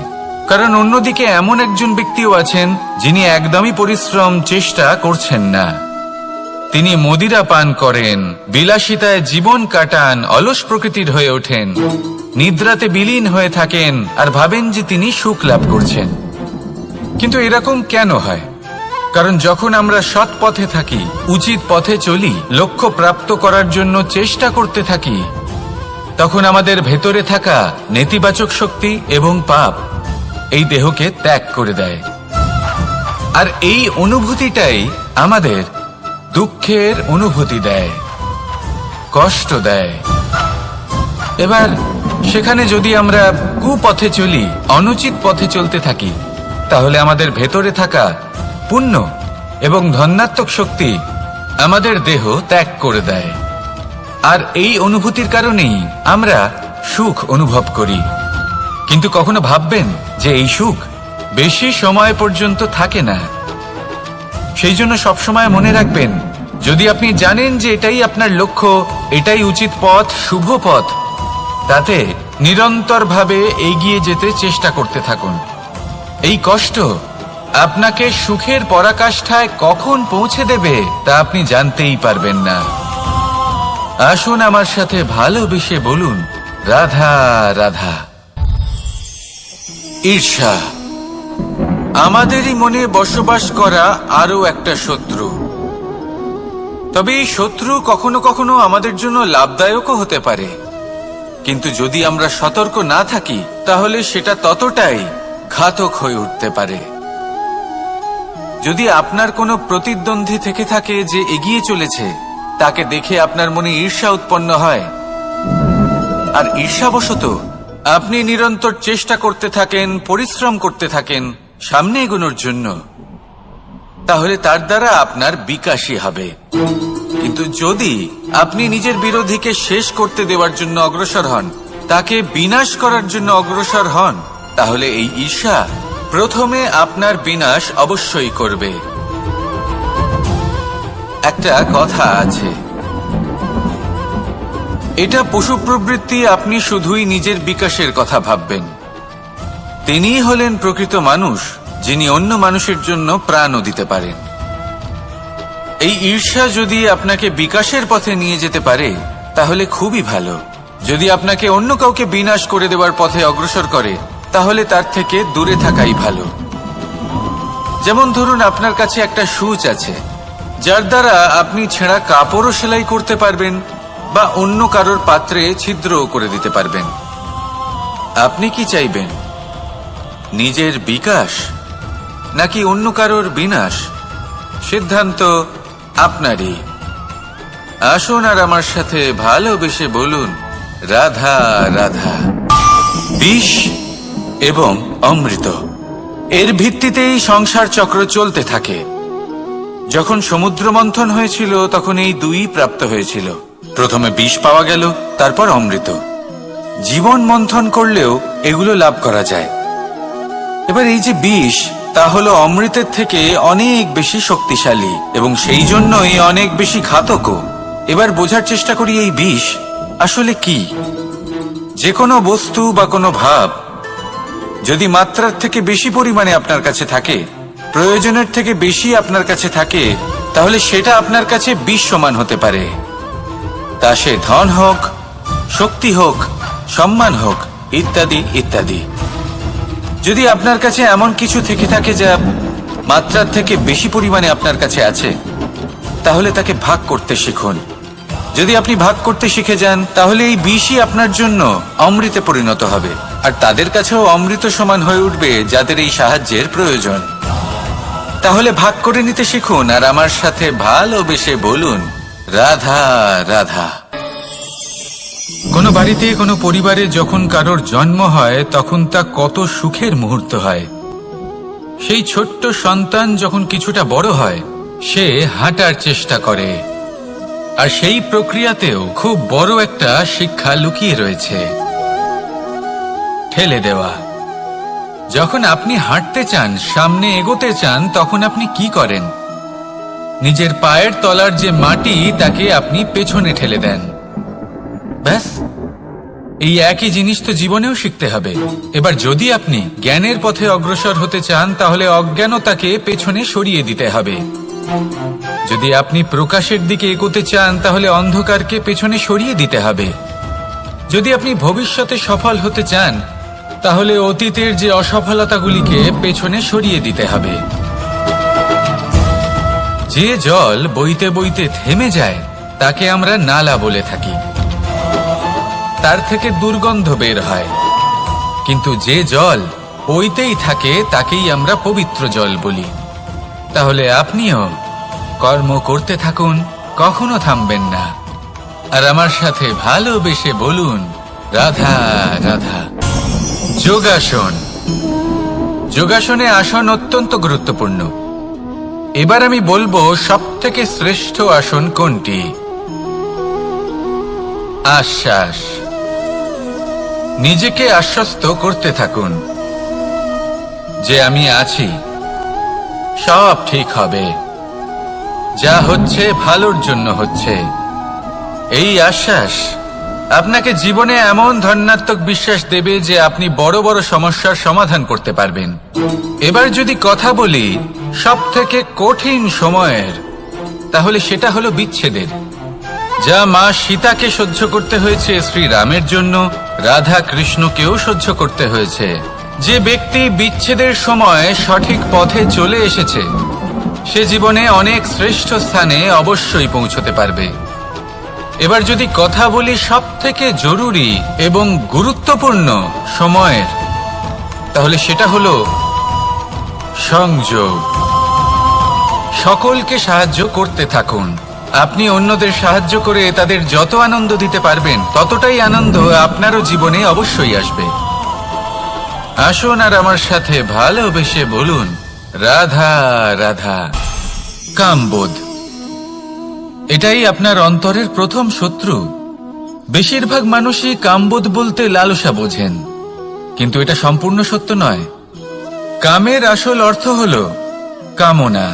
কারণ অন্যদিকে এমন একজন ব্যক্তিও আছেন যিনি একদমই পরিশ্রম চেষ্টা করছেন না। তিনি মদিরা পান করেন, বিলাসিতায় জীবন কাটান, অলস প্রকৃতির হয়ে ওঠেন, নিদ্রাতে বিলীন হয়ে থাকেন আর ভাবেন যে তিনি সুখ লাভ করছেন। কিন্তু এরকম কেন হয়? কারণ যখন আমরা সৎ পথে থাকি, উচিত পথে চলি, লক্ষ্য প্রাপ্ত করার জন্য চেষ্টা করতে থাকি, তখন আমাদের ভেতরে থাকা নেতিবাচক শক্তি এবং পাপ এই দেহকে ত্যাগ করে দেয়। আর এই অনুভূতিটাই আমাদের দুঃখের অনুভূতি দেয়, কষ্ট দেয়। এবার সেখানে যদি আমরা কুপথে চলি, অনুচিত পথে চলতে থাকি, তাহলে আমাদের ভেতরে থাকা পুণ্য এবং ধনাত্মক শক্তি আমাদের দেহ ত্যাগ করে দেয়। আর এই অনুভূতির কারণেই আমরা সুখ অনুভব করি। কিন্তু কখনো ভাববেন যে এই সুখ বেশি সময় পর্যন্ত থাকে না। সেই জন্য সবসময় মনে রাখবেন, যদি আপনি জানেন যে এটাই আপনার লক্ষ্য, এটাই উচিত পথ, শুভ পথ, তাতে নিরন্তরভাবে এগিয়ে যেতে চেষ্টা করতে থাকুন। এই কষ্ট আপনাকে সুখের পরাকাষ্ঠায় কখন পৌঁছে দেবে তা আপনি জানতেই পারবেন না। আসুন আমার সাথে ভালোবেসে বলুন, রাধা রাধা। ঈর্ষা আমাদেরই মনে বসবাস করা আরো একটা শত্রু। তবে এই শত্রু কখনো কখনো আমাদের জন্য লাভদায়কও হতে পারে, কিন্তু যদি আমরা সতর্ক না থাকি তাহলে সেটা ততটাই ঘাতক হয়ে উঠতে পারে। যদি আপনার কোনো প্রতিদ্বন্দ্বী থেকে থাকে যে এগিয়ে চলেছে, তাকে দেখে আপনার মনে ঈর্ষা উৎপন্ন হয়, আর ঈর্ষাবশত আপনি নিরন্তর চেষ্টা করতে থাকেন, পরিশ্রম করতে থাকেন সামনে এগোনোর জন্য, তাহলে তার দ্বারা আপনার বিকাশই হবে। কিন্তু যদি আপনি নিজের বিরোধীকে শেষ করতে দেওয়ার জন্য অগ্রসর হন, তাকে বিনাশ করার জন্য অগ্রসর হন, তাহলে এই ঈর্ষা প্রথমে আপনার বিনাশ অবশ্যই করবে। একটা কথা আছে, এটা পশু প্রবৃত্তি, আপনি শুধুই নিজের বিকাশের কথা ভাববেন। তিনিই হলেন প্রকৃত মানুষ, যিনি অন্য মানুষের জন্য প্রাণও দিতে পারেন। এই ঈর্ষা যদি আপনাকে বিকাশের পথে নিয়ে যেতে পারে তাহলে খুবই ভালো। যদি আপনাকে অন্য কাউকে বিনাশ করে দেওয়ার পথে অগ্রসর করে তাহলে তার থেকে দূরে থাকাই ভালো। যেমন ধরুন, আপনার কাছে একটা সূচ আছে যার দ্বারা আপনি ছেঁড়া কাপড়ও সেলাই করতে পারবেন বা অন্য কারোর পাত্রে ছিদ্রও করে দিতে পারবেন। আপনি কি চাইবেন, নিজের বিকাশ নাকি অন্য কারোর বিনাশ? সিদ্ধান্ত আপনারই। আসুন আর আমার সাথে ভালোবেসে বলুন, রাধা রাধা। বিষ এবং অমৃত, এর ভিত্তিতেই সংসার চক্র চলতে থাকে। যখন সমুদ্র মন্থন হয়েছিল তখন এই দুই প্রাপ্ত হয়েছিল। প্রথমে বিষ পাওয়া গেল, তারপর অমৃত। জীবন মন্থন করলেও এগুলো লাভ করা যায়। এবার এই যে বিষ, তা হলো অমৃতের থেকে অনেক বেশি শক্তিশালী এবং সেই জন্যই অনেক বেশি ঘাতকও। এবার বোঝার চেষ্টা করি এই বিষ আসলে কি। যে কোনো বস্তু বা কোনো ভাব যদি মাত্রার থেকে বেশি পরিমাণে আপনার কাছে থাকে, প্রয়োজনের থেকে বেশি আপনার কাছে থাকে, তাহলে সেটা আপনার কাছে বিষ সমান হতে পারে। তা সে ধন হোক, শক্তি হোক, সম্মান হোক, ইত্যাদি ইত্যাদি। যদি আপনার কাছে এমন কিছু থেকে থাকে যা মাত্রার থেকে বেশি পরিমাণে আপনার কাছে আছে, তাহলে তাকে ভাগ করতে শিখুন। যদি আপনি ভাগ করতে শিখে যান তাহলে এই বিষই আপনার জন্য অমৃতে পরিণত হবে, আর তাদের কাছেও অমৃত সমান হয়ে উঠবে যাদের এই সাহায্যের প্রয়োজন। তাহলে ভাগ করে নিতে শিখুন আর আমার সাথে ভালোবেসে বলুন, রাধা রাধা। কোনো বাড়িতে, কোনো পরিবারে যখন কারোর জন্ম হয় তখন তা কত সুখের মুহূর্ত হয়। সেই ছোট্ট সন্তান যখন কিছুটা বড় হয়, সে হাঁটার চেষ্টা করে, আর সেই প্রক্রিয়াতেও খুব বড় একটা শিক্ষা লুকিয়ে রয়েছে, ঠেলে দেওয়া। যখন আপনি হাঁটতে চান, সামনে এগোতে চান, তখন আপনি কি করেন? নিজের পায়ের তলার যে মাটি তাকে আপনি পেছনে ঠেলে দেন। ব্যাস, এই একই জিনিস তো জীবনেও শিখতে হবে। এবার যদি আপনি জ্ঞানের পথে অগ্রসর হতে চান তাহলে অজ্ঞানতাকে পেছনে সরিয়ে দিতে হবে। যদি আপনি প্রকাশের দিকে এগোতে চান তাহলে অন্ধকারকে পেছনে সরিয়ে দিতে হবে। যদি আপনি ভবিষ্যতে সফল হতে চান তাহলে অতীতের যে অসফলতাগুলিকে পেছনে সরিয়ে দিতে হবে। যে জল বইতে বইতে থেমে যায় তাকে আমরা নালা বলে থাকি, তার থেকে দুর্গন্ধ বের হয়। কিন্তু যে জল বইতেই থাকে তাকেই আমরা পবিত্র জল বলি। তাহলে আপনিও কর্ম করতে থাকুন, কখনো থামবেন না, আর আমার সাথে ভালোবেসে বলুন, রাধা রাধা। যোগাসন। যোগাসনে আসন অত্যন্ত গুরুত্বপূর্ণ। এবার আমি বলবো সবথেকে শ্রেষ্ঠ আসন কোনটি। আশ্বাস। নিজেকে আশ্বস্ত করতে থাকুন যে আমি আছি, সব ঠিক হবে, যা হচ্ছে ভালোর জন্য হচ্ছে। এই আশ্বাস আপনাকে জীবনে এমন ধনাত্মক বিশ্বাস দেবে যে আপনি বড় বড় সমস্যার সমাধান করতে পারবেন। এবার যদি কথা বলি সবথেকে কঠিন সময়ের, তাহলে সেটা হলো বিচ্ছেদের। যা মা সীতাকে সহ্য করতে হয়েছে শ্রীরামের জন্য, রাধা কৃষ্ণকেও সহ্য করতে হয়েছে। যে ব্যক্তি বিচ্ছেদের সময় সঠিক পথে চলে এসেছে সে জীবনে অনেক শ্রেষ্ঠ স্থানে অবশ্যই পৌঁছতে পারবে। এবার যদি কথা বলি সবথেকে জরুরি এবং গুরুত্বপূর্ণ সময়ের, তাহলে সেটা হলো সংযোগ। সকলকে সাহায্য করতে থাকুন আপনি অন্যদের সাহায্য করে তাদের যত আনন্দ দিতে পারবেন ততটাই আনন্দ আপনারও জীবনে অবশ্যই আসবে। আসুন আর আমার সাথে ভালোবেসে বলুন, রাধা রাধা। কামবোধ, এটাই আপনার অন্তরের প্রথম শত্রু। বেশিরভাগ মানুষই কামবোধ বলতে লালসা বোঝেন, কিন্তু এটা সম্পূর্ণ সত্য নয়। কামের আসল অর্থ হল কামনা।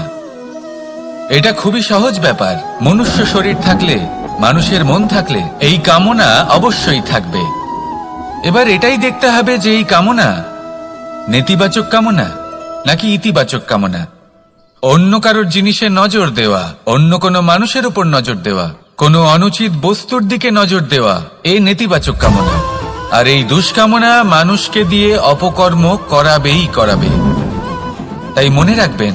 এটা খুবই সহজ ব্যাপার। মনুষ্য শরীর থাকলে, মানুষের মন থাকলে এই কামনা অবশ্যই থাকবে। এবার এটাই দেখতে হবে যে এই কামনা নেতিবাচক কামনা নাকি ইতিবাচক কামনা। অন্য কারোর জিনিসে নজর দেওয়া, অন্য কোনো মানুষের উপর নজর দেওয়া, কোনো অনুচিত বস্তুর দিকে নজর দেওয়া, এই নেতিবাচক কামনা। আর এই দুষ্কামনা মানুষকে দিয়ে অপকর্ম করাবেই করাবে। তাই মনে রাখবেন,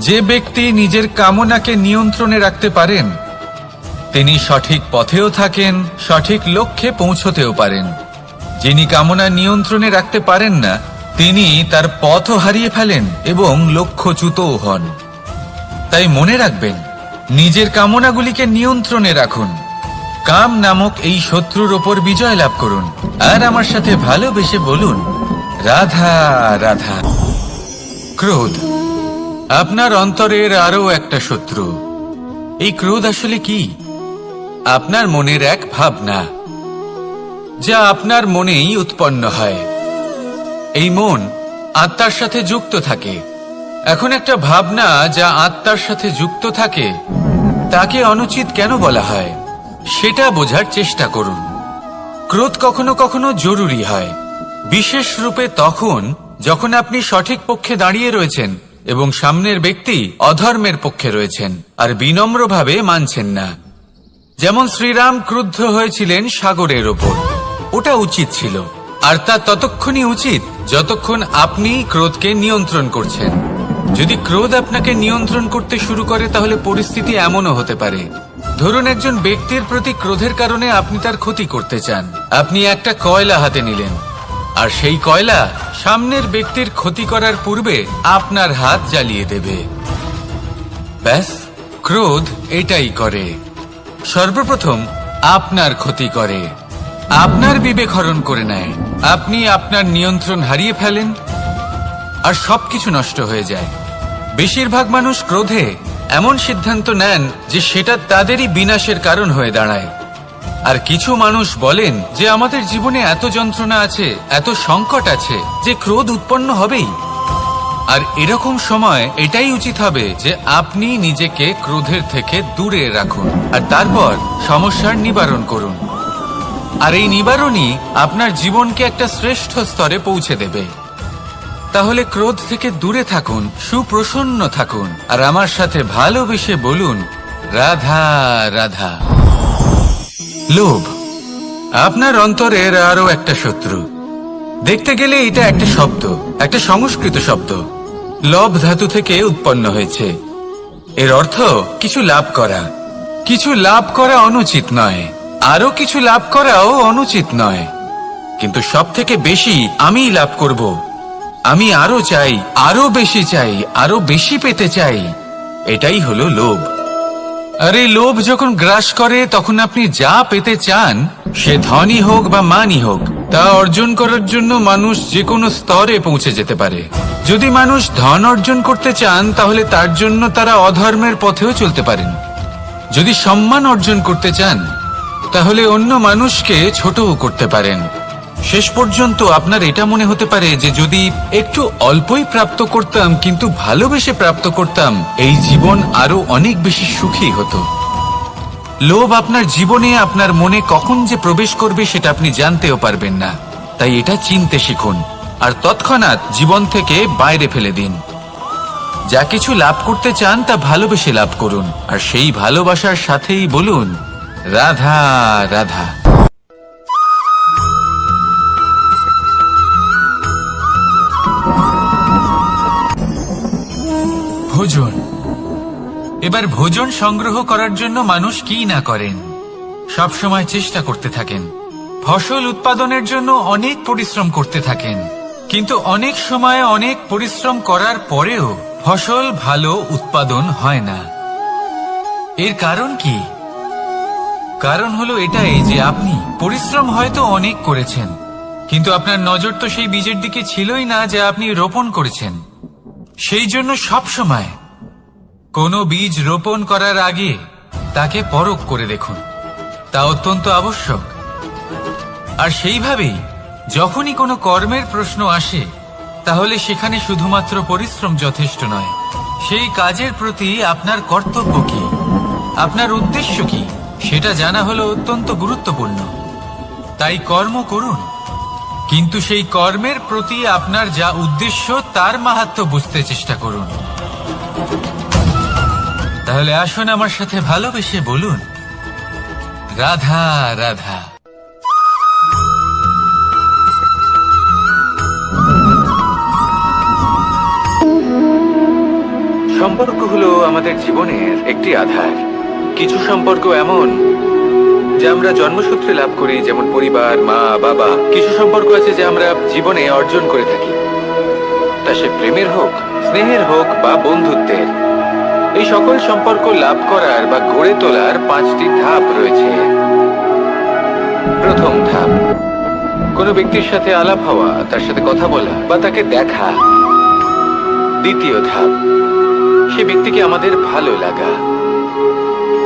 যে ব্যক্তি নিজের কামনাকে নিয়ন্ত্রণে রাখতে পারেন তিনি সঠিক পথেও থাকেন, সঠিক লক্ষ্যে পৌঁছতেও পারেন। যিনি কামনা নিয়ন্ত্রণে রাখতে পারেন না তিনি তার পথও হারিয়ে ফেলেন এবং লক্ষ্যচ্যুতও হন। তাই মনে রাখবেন, নিজের কামনাগুলিকে নিয়ন্ত্রণে রাখুন। কাম নামক এই শত্রুর ওপর বিজয় লাভ করুন। আর আমার সাথে ভালোবেসে বলুন, রাধা রাধা। ক্রোধ, আপনার অন্তরের আরো একটা শত্রু। এই ক্রোধ আসলে কি? আপনার মনের এক ভাবনা, যা আপনার মনেই উৎপন্ন হয়। এই মন আত্মার সাথে যুক্ত থাকে। এখন একটা ভাবনা যা আত্মার সাথে যুক্ত থাকে তাকে অনুচিত কেন বলা হয় সেটা বোঝার চেষ্টা করুন। ক্রোধ কখনো কখনো জরুরি হয়, বিশেষ রূপে তখন যখন আপনি সঠিক পক্ষে দাঁড়িয়ে রয়েছেন এবং সামনের ব্যক্তি অধর্মের পক্ষে রয়েছেন আর বিনম্রভাবে মানছেন না। যেমন শ্রীরাম ক্রুদ্ধ হয়েছিলেন সাগরের ওপর। ওটা উচিত ছিল, আর তা ততক্ষণই উচিত যতক্ষণ আপনি ক্রোধকে নিয়ন্ত্রণ করছেন। যদি ক্রোধ আপনাকে নিয়ন্ত্রণ করতে শুরু করে তাহলে পরিস্থিতি এমনও হতে পারে, ধরুন একজন ব্যক্তির প্রতি ক্রোধের কারণে আপনি তার ক্ষতি করতে চান। আপনি একটা কয়লা হাতে নিলেন আর সেই কয়লা সামনের ব্যক্তির ক্ষতি করার পূর্বে আপনার হাত জ্বালিয়ে দেবে। ব্যাস, ক্রোধ এটাই করে। সর্বপ্রথম আপনার ক্ষতি করে, আপনার বিবেক হরণ করে নেয়। আপনি আপনার নিয়ন্ত্রণ হারিয়ে ফেলেন আর সবকিছু নষ্ট হয়ে যায়। বেশিরভাগ মানুষ ক্রোধে এমন সিদ্ধান্ত নেন যে সেটা তাদেরই বিনাশের কারণ হয়ে দাঁড়ায়। আর কিছু মানুষ বলেন যে আমাদের জীবনে এত যন্ত্রণা আছে, এত সংকট আছে যে ক্রোধ উৎপন্ন হবেই। আর এরকম সময় এটাই উচিত হবে যে আপনি নিজেকে ক্রোধের থেকে দূরে রাখুন আর তারপর সমস্যার নিবারণ করুন। আর এই নিবারণই আপনার জীবনকে একটা শ্রেষ্ঠ স্তরে পৌঁছে দেবে। তাহলে ক্রোধ থেকে দূরে থাকুন, সুপ্রসন্ন থাকুন আর আমার সাথে ভালোবেসে বলুন, রাধা রাধা। লোভ, আপনার অন্তরের আরো একটা শত্রু। দেখতে গেলে এটা একটা শব্দ, একটা সংস্কৃত শব্দ। লব ধাতু থেকে উৎপন্ন হয়েছে। এর অর্থ কিছু লাভ করা। কিছু লাভ করা অনুচিত নয়, আরো কিছু লাভ করাও অনুচিত নয়, কিন্তু সব থেকে বেশি আমি লাভ করব। আমি আরো চাই, আরো বেশি চাই, আরো বেশি পেতে চাই। এটাই হলো লোভ। আর এই লোভ যখন গ্রাস করে তখন আপনি যা পেতে চান, সে ধনই হোক বা মানই হোক, তা অর্জন করার জন্য মানুষ যে কোনো স্তরে পৌঁছে যেতে পারে। যদি মানুষ ধন অর্জন করতে চান তাহলে তার জন্য তারা অধর্মের পথেও চলতে পারেন। যদি সম্মান অর্জন করতে চান তাহলে অন্য মানুষকে ছোটও করতে পারেন। শেষ পর্যন্ত আপনার এটা মনে হতে পারে যে যদি একটু অল্পই প্রাপ্ত করতাম কিন্তু ভালোবেসে প্রাপ্ত করতাম, এই জীবন আরো অনেক বেশি সুখী হতো। লোভ আপনার জীবনে, আপনার মনে কখন যে প্রবেশ করবে সেটা আপনি জানতেও পারবেন না। তাই এটা চিনতে শিখুন আর তৎক্ষণাৎ জীবন থেকে বাইরে ফেলে দিন। যা কিছু লাভ করতে চান তা ভালোবেসে লাভ করুন আর সেই ভালোবাসার সাথেই বলুন, রাধা রাধা। ভোজন, এবার ভোজন সংগ্রহ করার জন্য মানুষ কি না করেন, সব সময় চেষ্টা করতে থাকেন। ফসল উৎপাদনের জন্য অনেক পরিশ্রম করতে থাকেন, কিন্তু অনেক সময় অনেক পরিশ্রম করার পরেও ফসল ভালো উৎপাদন হয় না। এর কারণ কি? কারণ হলো এটাই যে আপনি পরিশ্রম হয়তো অনেক করেছেন, কিন্তু আপনার নজর তো সেই বীজের দিকে ছিলই না যা আপনি রোপণ করেছেন। সেই জন্য সব সময় কোনো বীজ রোপণ করার আগে তাকে পরখ করে দেখুন, তা অত্যন্ত আবশ্যক। আর সেইভাবেই যখনই কোনো কর্মের প্রশ্ন আসে, তাহলে সেখানে শুধুমাত্র পরিশ্রম যথেষ্ট নয়। সেই কাজের প্রতি আপনার কর্তব্য কি, আপনার উদ্দেশ্য কি, সেটা জানা হলো অত্যন্ত গুরুত্বপূর্ণ। তাই কর্ম করুন, কিন্তু সেই কর্মের প্রতি আপনার যা উদ্দেশ্য তার মাহাত্ম্য বুঝতে চেষ্টা করুন। তাহলে আসুন আমার সাথে ভালোবেসে বলুন, রাধা রাধা। সম্পর্ক হলো আমাদের জীবনের একটি আধার। কিছু সম্পর্ক এমন যা আমরা জন্মসূত্রে লাভ করি, যেমন পরিবার, মা, বাবা। কিছু সম্পর্ক আছে যা আমরা জীবনে অর্জন করে থাকি, তা সে প্রেমের হোক, স্নেহের হোক বা বন্ধুত্বের। এই সকল সম্পর্ক লাভ করার বা গড়ে তোলার 5টি ধাপ রয়েছে। প্রথম ধাপ, কোনো ব্যক্তির সাথে আলাপ হওয়া, তার সাথে কথা বলা বা তাকে দেখা। দ্বিতীয় ধাপ, সে ব্যক্তিকে আমাদের ভালো লাগা।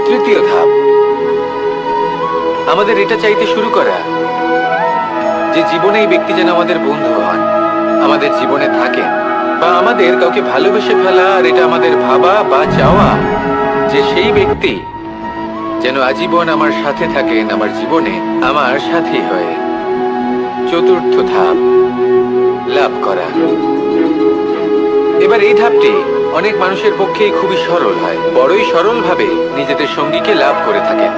তৃতীয় ধাপ, আমাদের এটা চাইতে শুরু করা যে জীবনে এই ব্যক্তি যেন আমাদের বন্ধু হন, আমাদের জীবনে থাকেন, বা আমাদের কাউকে ভালোবেসে ফেলা আর এটা আমাদের ভাবা বা চাওয়া যে সেই ব্যক্তি যেন আজীবন আমার সাথে থাকেন, আমার জীবনে আমার সাথী হয়ে। চতুর্থ ধাপ, লাভ করা। এবার এই ধাপটি অনেক মানুষের পক্ষেই খুবই সরল হয়, বড়ই সরলভাবে নিজেদের সঙ্গীকে লাভ করে থাকেন।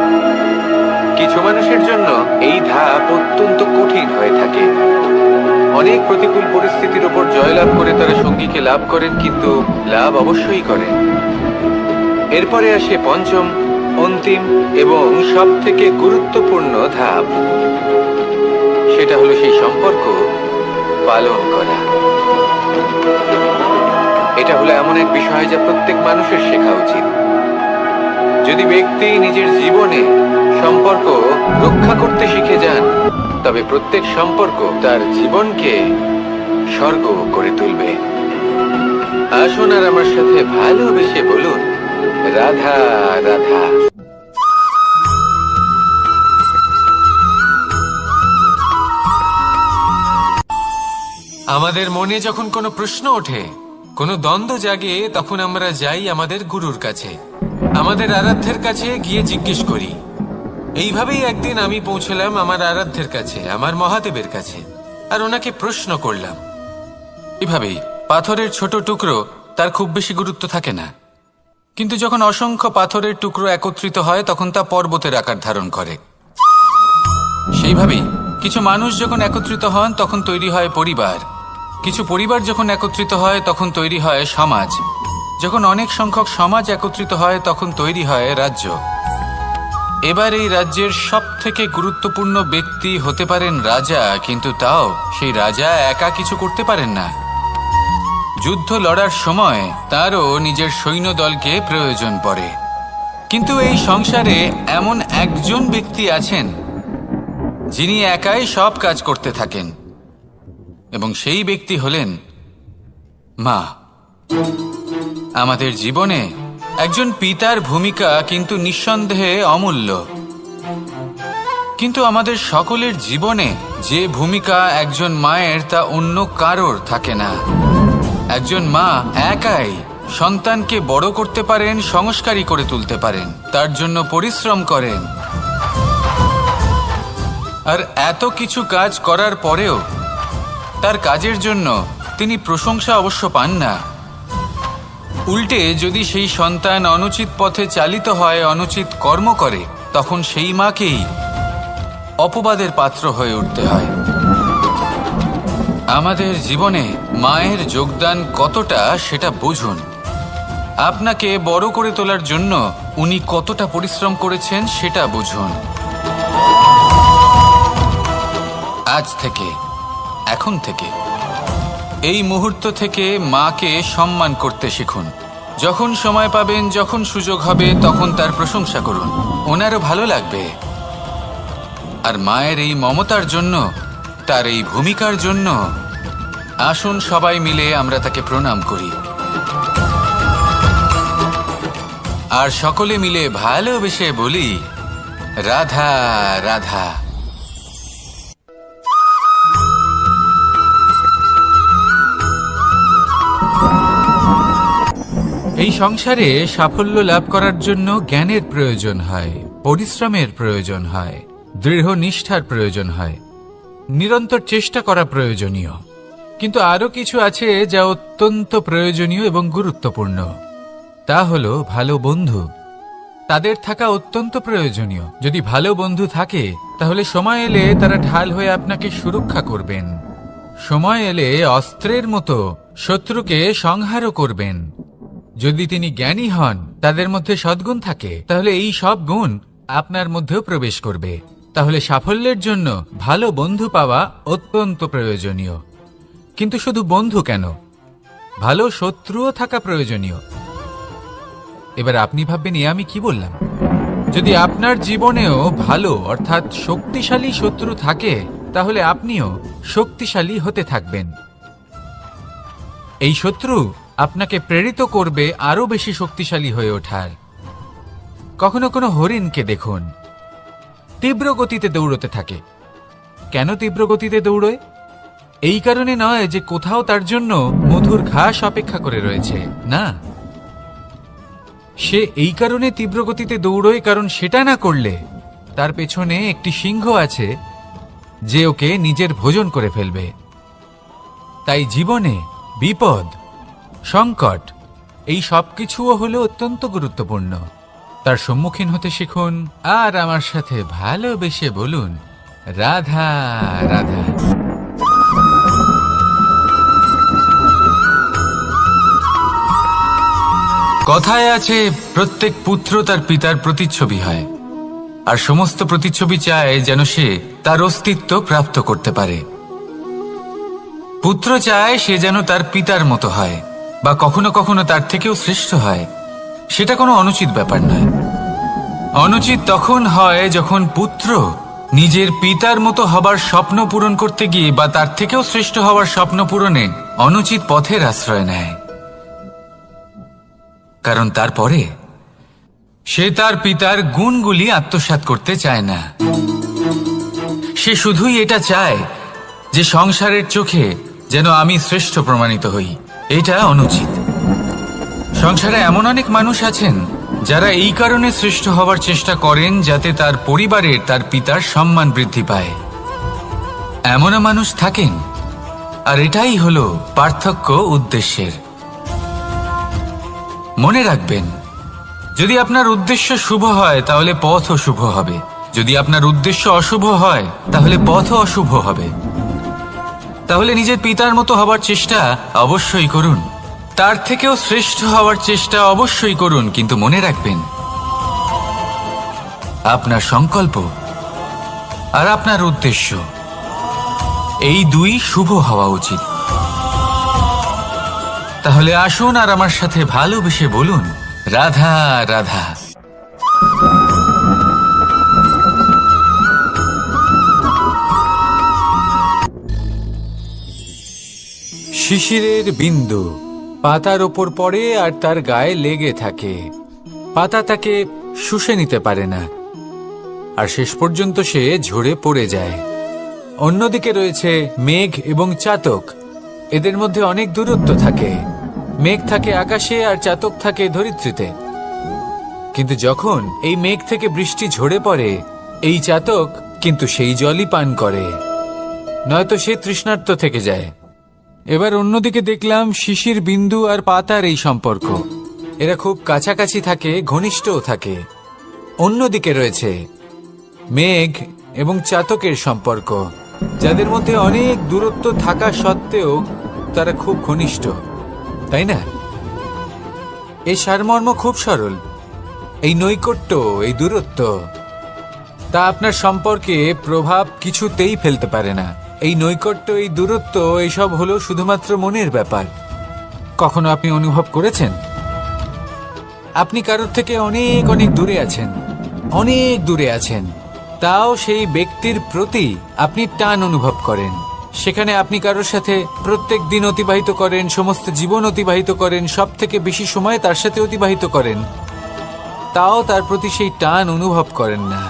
কিছু মানুষের জন্য এই ধাপ অত্যন্ত কঠিন হয়ে থাকে। অনেক প্রতিকূল পরিস্থিতির উপর জয়লাভ করে তারা সঙ্গীকে লাভ করেন, কিন্তু লাভ অবশ্যই করেন। এরপরে আসে পঞ্চম, অন্তিম এবং সব থেকে গুরুত্বপূর্ণ ধাপ। সেটা হলো সেই সম্পর্ক পালন করা। এটা হলো এমন এক বিষয় যা প্রত্যেক মানুষের শেখা উচিত। যদি ব্যক্তি নিজের জীবনে সম্পর্ক রক্ষা করতে শিখে যান, তবে প্রত্যেক সম্পর্ক তার জীবনকে স্বর্গ করে তুলবে। আসুন আর আমার সাথে ভালোবেসে বলুন, রাধা রাধা। আমাদের মনে যখন কোনো প্রশ্ন ওঠে, কোনো দ্বন্দ্ব জাগে, তখন আমরা যাই আমাদের গুরুর কাছে, আমাদের আরাধ্যের কাছে গিয়ে জিজ্ঞেস করি। এইভাবেই একদিন আমি পৌঁছলাম আমার আরাধ্যের কাছে, আমার মহাদেবের কাছে, আর ওনাকে প্রশ্ন করলাম। এভাবেই পাথরের ছোট টুকরো, তার খুব বেশি গুরুত্ব থাকে না, কিন্তু যখন অসংখ্য পাথরের টুকরো একত্রিত হয় তখন তা পর্বতের আকার ধারণ করে। সেইভাবেই কিছু মানুষ যখন একত্রিত হন তখন তৈরি হয় পরিবার, কিছু পরিবার যখন একত্রিত হয় তখন তৈরি হয় সমাজ, যখন অনেক সংখ্যক সমাজ একত্রিত হয় তখন তৈরি হয় রাজ্য। এবার এই রাজ্যের সব থেকে গুরুত্বপূর্ণ ব্যক্তি হতে পারেন রাজা, কিন্তু তাও সেই রাজা একা কিছু করতে পারেন না। যুদ্ধ লড়ার সময় তারও নিজের সৈন্যদলকে প্রয়োজন পড়ে। কিন্তু এই সংসারে এমন একজন ব্যক্তি আছেন যিনি একাই সব কাজ করতে থাকেন, এবং সেই ব্যক্তি হলেন মা। আমাদের জীবনে একজন পিতার ভূমিকা কিন্তু নিঃসন্দেহে অমূল্য, কিন্তু আমাদের সকলের জীবনে যে ভূমিকা একজন মায়ের তা অন্য কারোর থাকে না। একজন মা একাই সন্তানকে বড় করতে পারেন, সংস্কারী করে তুলতে পারেন, তার জন্য পরিশ্রম করেন। আর এত কিছু কাজ করার পরেও তার কাজের জন্য তিনি প্রশংসা অবশ্য পান না। উল্টে যদি সেই সন্তান অনুচিত পথে চালিত হয়, অনুচিত কর্ম করে, তখন সেই মাকেই অপবাদের পাত্র হয়ে উঠতে হয়। আমাদের জীবনে মায়ের যোগদান কতটা সেটা বুঝুন। আপনাকে বড় করে তোলার জন্য উনি কতটা পরিশ্রম করেছেন সেটা বুঝুন। আজ থেকে, এখন থেকে, এই মুহূর্ত থেকে মাকে সম্মান করতে শিখুন। যখন সময় পাবেন, যখন সুযোগ হবে, তখন তার প্রশংসা করুন, ওনারও ভালো লাগবে। আর মায়ের এই মমতার জন্য, তার এই ভূমিকার জন্য আসুন সবাই মিলে আমরা তাকে প্রণাম করি, আর সকলে মিলে ভালোবেসে বলি, রাধা রাধা। এই সংসারে সাফল্য লাভ করার জন্য জ্ঞানের প্রয়োজন হয়, পরিশ্রমের প্রয়োজন হয়, দৃঢ় নিষ্ঠার প্রয়োজন হয়, নিরন্তর চেষ্টা করা প্রয়োজনীয়। কিন্তু আরো কিছু আছে যা অত্যন্ত প্রয়োজনীয় এবং গুরুত্বপূর্ণ। তা হলো ভালো বন্ধু। তাদের থাকা অত্যন্ত প্রয়োজনীয়। যদি ভালো বন্ধু থাকে তাহলে সময় এলে তারা ঢাল হয়ে আপনাকে সুরক্ষা করবেন। সময় এলে অস্ত্রের মতো শত্রুকে সংহারও করবেন। যদি তিনি জ্ঞানী হন, তাদের মধ্যে সদ্গুণ থাকে, তাহলে এই সব গুণ আপনার মধ্যেও প্রবেশ করবে। তাহলে সাফল্যের জন্য ভালো বন্ধু পাওয়া অত্যন্ত প্রয়োজনীয়। কিন্তু শুধু বন্ধু কেন, ভালো শত্রুও থাকা প্রয়োজনীয়। এবার আপনি ভাববেন, আমি কি বললাম? যদি আপনার জীবনেও ভালো অর্থাৎ শক্তিশালী শত্রু থাকে, তাহলে আপনিও শক্তিশালী হতে থাকবেন। এই শত্রু আপনাকে প্রেরিত করবে আরো বেশি শক্তিশালী হয়ে ওঠার। কখনো কোনো হরিণকে দেখুন, তীব্র গতিতে দৌড়তে থাকে। কেন তীব্র গতিতে দৌড়য়? এই কারণে নয় যে কোথাও তার জন্য মধুর ঘাস অপেক্ষা করে রয়েছে, না। সে এই কারণে তীব্র গতিতে দৌড়য় কারণ সেটা না করলে তার পেছনে একটি সিংহ আছে যে ওকে নিজের ভোজন করে ফেলবে। তাই জীবনে বিপদ, সংকট, এই সবকিছুও হলো অত্যন্ত গুরুত্বপূর্ণ। তার সম্মুখীন হতে শিখুন আর আমার সাথে ভালোবেসে বলুন, রাধা রাধা। কথায় আছে, প্রত্যেক পুত্র তার পিতার প্রতিচ্ছবি হয়, আর সমস্ত প্রতিচ্ছবি চায় যেন সে তার অস্তিত্ব প্রাপ্ত করতে পারে। পুত্র চায় সে যেন তার পিতার মতো হয়, বা কখনো কখনো তার থেকেও শ্রেষ্ঠ হয়। সেটা কোনো অনুচিত ব্যাপার নয়। অনুচিত তখন হয় যখন পুত্র নিজের পিতার মতো হবার স্বপ্ন পূরণ করতে গিয়ে বা তার থেকেও শ্রেষ্ঠ হওয়ার স্বপ্ন পূরণে অনুচিত পথের আশ্রয় নেয়। কারণ তারপরে সে তার পিতার গুণগুলি আত্মসাৎ করতে চায় না। সে শুধুই এটা চায় যে সংসারের চোখে যেন আমি শ্রেষ্ঠ প্রমাণিত হই। এটা অনুচিত। সংসারে এমন অনেক মানুষ আছেন যারা এই কারণে শ্রেষ্ঠ হওয়ার চেষ্টা করেন যাতে তার পরিবারের, তার পিতার সম্মান বৃদ্ধি পায়। এমনও মানুষ থাকেন, আর এটাই হলো পার্থক্য উদ্দেশ্যের। মনে রাখবেন, যদি আপনার উদ্দেশ্য শুভ হয় তাহলে পথও শুভ হবে। যদি আপনার উদ্দেশ্য অশুভ হয় তাহলে পথও অশুভ হবে। তাহলে নিজের পিতার মতো হবার চেষ্টা অবশ্যই করুন, তার থেকেও শ্রেষ্ঠ হওয়ার চেষ্টা অবশ্যই করুন, কিন্তু মনে রাখবেন আপনার সংকল্প আর আপনার উদ্দেশ্য এই দুই শুভ হওয়া উচিত। তাহলে আসুন আর আমার সাথে ভালোবেসে বলুন, রাধা রাধা। শিশিরের বিন্দু পাতার ওপর পড়ে আর তার গায়ে লেগে থাকে। পাতা তাকে শুষে নিতে পারে না, আর শেষ পর্যন্ত সে ঝরে পড়ে যায়। অন্যদিকে রয়েছে মেঘ এবং চাতক। এদের মধ্যে অনেক দূরত্ব থাকে। মেঘ থাকে আকাশে আর চাতক থাকে ধরিত্রীতে। কিন্তু যখন এই মেঘ থেকে বৃষ্টি ঝরে পড়ে, এই চাতক কিন্তু সেই জলই পান করে, নয়তো সে তৃষ্ণার্ত থেকে যায়। এবার অন্যদিকে দেখলাম শিশির বিন্দু আর পাতার এই সম্পর্ক। এরা খুব কাছাকাছি থাকে, ঘনিষ্ঠও থাকে। অন্যদিকে রয়েছে মেঘ এবং চাতকের সম্পর্ক, যাদের মধ্যে অনেক দূরত্ব থাকা সত্ত্বেও তারা খুব ঘনিষ্ঠ, তাই না? এই সারমর্ম খুব সরল। এই নৈকট্য, এই দূরত্ব, তা আপনার সম্পর্কে প্রভাব কিছুতেই ফেলতে পারে না। এই নৈকট্য, এই দূরত্ব, এইসব হলো শুধুমাত্র মনের ব্যাপার। কখনো আপনি অনুভব করেছেন আপনি কারোর থেকে অনেক অনেক দূরে আছেন, অনেক দূরে আছেন, তাও সেই ব্যক্তির প্রতি আপনি টান অনুভব করেন। সেখানে আপনি কারোর সাথে প্রত্যেক দিন অতিবাহিত করেন, সমস্ত জীবন অতিবাহিত করেন, সব থেকে বেশি সময় তার সাথে অতিবাহিত করেন, তাও তার প্রতি সেই টান অনুভব করেন না।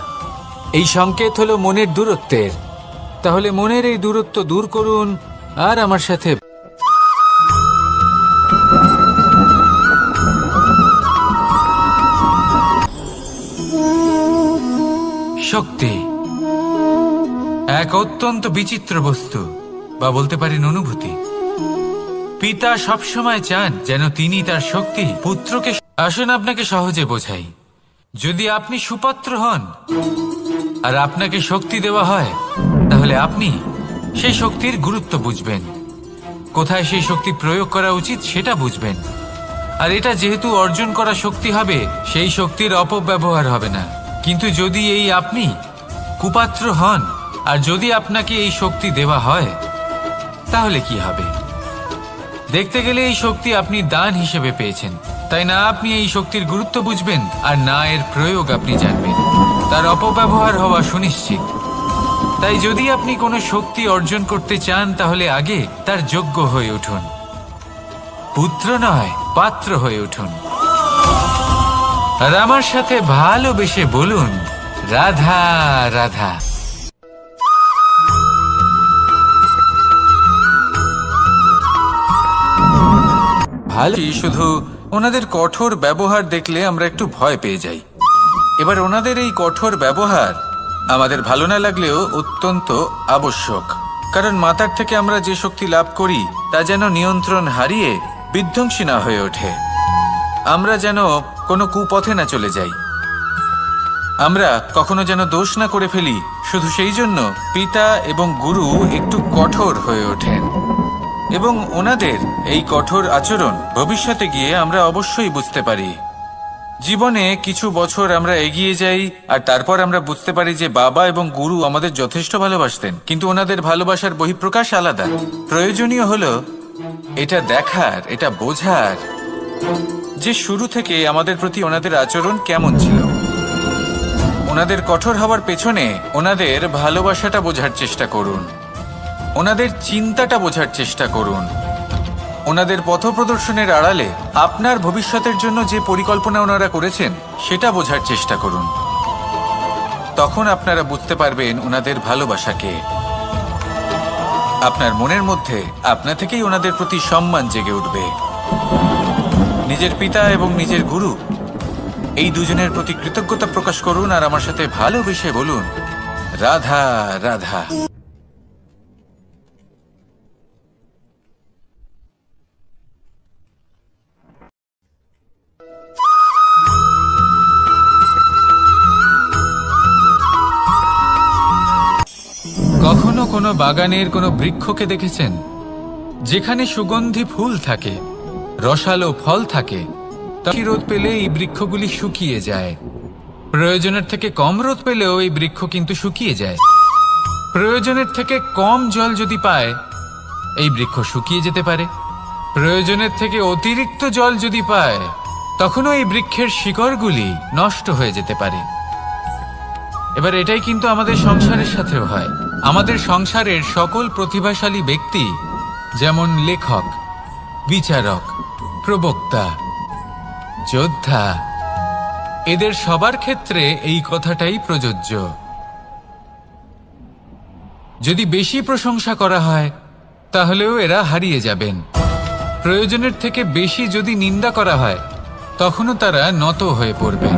এই সংকেত হলো মনের দূরত্বের। তাহলে মনের এই দূরত্ব দূর করুন আর আমার সাথে শক্তি এক অত্যন্ত বিচিত্র বস্তু, বা বলতে পারেন অনুভূতি। পিতা সবসময় চান যেন তিনি তার শক্তি পুত্রকে। আসুন আপনাকে সহজে বোঝাই। যদি আপনি সুপাত্র হন আর আপনাকে শক্তি দেওয়া হয়, তাহলে আপনি সেই শক্তির গুরুত্ব বুঝবেন, কোথায় সেই শক্তি প্রয়োগ করা উচিত সেটা বুঝবেন। আর এটা যেহেতু অর্জন করা শক্তি হবে, সেই শক্তির অপব্যবহার হবে না। কিন্তু যদি এই আপনি কুপাত্র হন আর যদি আপনাকে এই শক্তি দেওয়া হয়, তাহলে কি হবে? দেখতে গেলে এই শক্তি আপনি দান হিসেবে পেয়েছেন, তাই না আপনি এই শক্তির গুরুত্ব বুঝবেন আর না এর প্রয়োগ আপনি জানবেন। তার অপব্যবহার হওয়া সুনিশ্চিত। তাই যদি আপনি কোনো শক্তি অর্জন করতে চান, তাহলে আগে তার যোগ্য হয়ে উঠুন। পুত্র নয়, পাত্র হয়ে উঠুন। আর আমার সাথে ভালোবেসে বলুন, রাধা রাধা। ভালো, শুধু ওনাদের কঠোর ব্যবহার দেখলে আমরা একটু ভয় পেয়ে যাই। এবার ওনাদের এই কঠোর ব্যবহার আমাদের ভালো না লাগলেও অত্যন্ত আবশ্যক, কারণ মাতার থেকে আমরা যে শক্তি লাভ করি তা যেন নিয়ন্ত্রণ হারিয়ে বিধ্বংসী না হয়ে ওঠে। আমরা যেন কোনো কুপথে না চলে যাই, আমরা কখনো যেন দোষ না করে ফেলি। শুধু সেই জন্য পিতা এবং গুরু একটু কঠোর হয়ে ওঠেন, এবং ওনাদের এই কঠোর আচরণ ভবিষ্যতে গিয়ে আমরা অবশ্যই বুঝতে পারি। জীবনে কিছু বছর আমরা এগিয়ে যাই আর তারপর আমরা বুঝতে পারি যে বাবা এবং গুরু আমাদের যথেষ্ট ভালোবাসতেন, কিন্তু ওনাদের ভালোবাসার বহিঃপ্রকাশ আলাদা। প্রয়োজনীয় হলো এটা দেখার, এটা বোঝার যে শুরু থেকে আমাদের প্রতি ওনাদের আচরণ কেমন ছিল। ওনাদের কঠোর হওয়ার পেছনে ওনাদের ভালোবাসাটা বোঝার চেষ্টা করুন, ওনাদের চিন্তাটা বোঝার চেষ্টা করুন, ওনাদের পথপ্রদর্শনের আড়ালে আপনার ভবিষ্যতের জন্য যে পরিকল্পনা ওনারা করেছেন সেটা বোঝার চেষ্টা করুন। তখন আপনারা বুঝতে পারবেন ওনাদের ভালোবাসাকে। আপনার মনের মধ্যে আপনা থেকেই ওনাদের প্রতি সম্মান জেগে উঠবে। নিজের পিতা এবং নিজের গুরু এই দুজনের প্রতি কৃতজ্ঞতা প্রকাশ করুন আর আমার সাথে ভালোবেসে বলুন, রাধা রাধা। কখনো কোনো বাগানের কোনো বৃক্ষকে দেখেছেন যেখানে সুগন্ধি ফুল থাকে, রসালো ফল থাকে? রোদ পেলে এই বৃক্ষগুলি শুকিয়ে যায়। প্রয়োজনের থেকে কম রোদ পেলেও এই বৃক্ষ কিন্তু শুকিয়ে যায়। প্রয়োজনের থেকে কম জল যদি পায়, এই বৃক্ষ শুকিয়ে যেতে পারে। প্রয়োজনের থেকে অতিরিক্ত জল যদি পায়, তখনও এই বৃক্ষের শিকড়গুলি নষ্ট হয়ে যেতে পারে। এবার এটাই কিন্তু আমাদের সংসারের সাথেও হয়। আমাদের সংসারের সকল প্রতিভাশালী ব্যক্তি, যেমন লেখক, বিচারক, প্রবক্তা, যোদ্ধা, এদের সবার ক্ষেত্রে এই কথাটাই প্রযোজ্য। যদি বেশি প্রশংসা করা হয়, তাহলেও এরা হারিয়ে যাবেন। প্রয়োজনের থেকে বেশি যদি নিন্দা করা হয়, তখনও তারা নত হয়ে পড়বেন।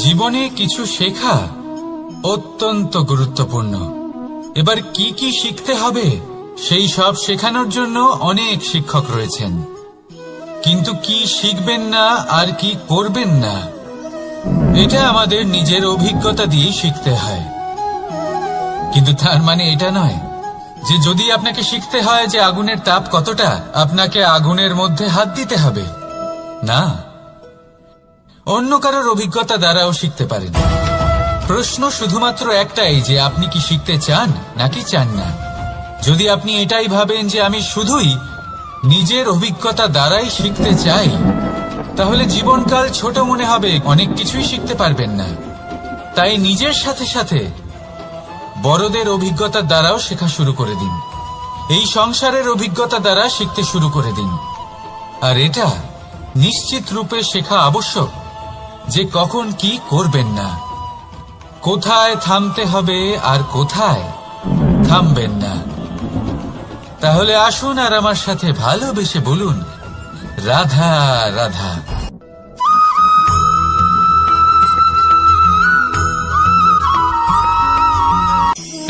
জীবনে কিছু শেখা অত্যন্ত গুরুত্বপূর্ণ। এবার কি কি শিখতে হবে সেই সব শেখানোর জন্য অনেক শিক্ষক রয়েছেন, কিন্তু কি শিখবেন না আর কি করবেন না, এটা আমাদের নিজের অভিজ্ঞতা দিয়ে শিখতে হয়। কিন্তু তার মানে এটা নয় যে যদি আপনাকে শিখতে হয় যে আগুনের তাপ কতটা, আপনাকে আগুনের মধ্যে হাত দিতে হবে। না, অন্য কারোর অভিজ্ঞতা দ্বারাও শিখতে পারেন। প্রশ্ন শুধুমাত্র একটাই যে আপনি কি শিখতে চান নাকি চান না। যদি আপনি এটাই ভাবেন যে আমি শুধুই নিজের অভিজ্ঞতা দ্বারাই শিখতে চাই, তাহলে জীবনকাল ছোট মনে হবে, অনেক কিছুই শিখতে পারবেন না। তাই নিজের সাথে সাথে বড়দের অভিজ্ঞতার দ্বারাও শেখা শুরু করে দিন। এই সংসারের অভিজ্ঞতা দ্বারা শিখতে শুরু করে দিন। আর এটা নিশ্চিত রূপে শেখা আবশ্যক যে কখন কি করবেন না, কোথায় থামতে হবে আর কোথায় থামবেন না। তাহলে আসুন আর আমার সাথে ভালোবেসে বলুন, রাধা রাধা।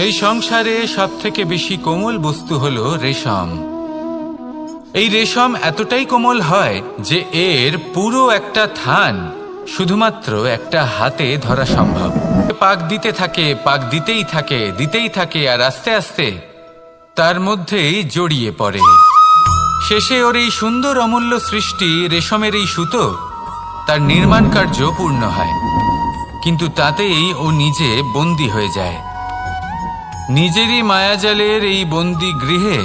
এই সংসারে সব থেকে বেশি কোমল বস্তু হলো রেশম। এই রেশম এতটাই কোমল হয় যে এর পুরো একটা থান শুধুমাত্র একটা হাতে ধরা সম্ভব। পাক দিতে থাকে, পাক দিতেই থাকে আর আস্তে আস্তে তার মধ্যেই জড়িয়ে পড়ে। শেষে ওর এই সুন্দর অমূল্য সৃষ্টি রেশমের এই সুতো তার নির্মাণ কার্য পূর্ণ হয়, কিন্তু তাতেই ও নিজে বন্দী হয়ে যায়। নিজেরই মায়াজালের এই বন্দী গৃহে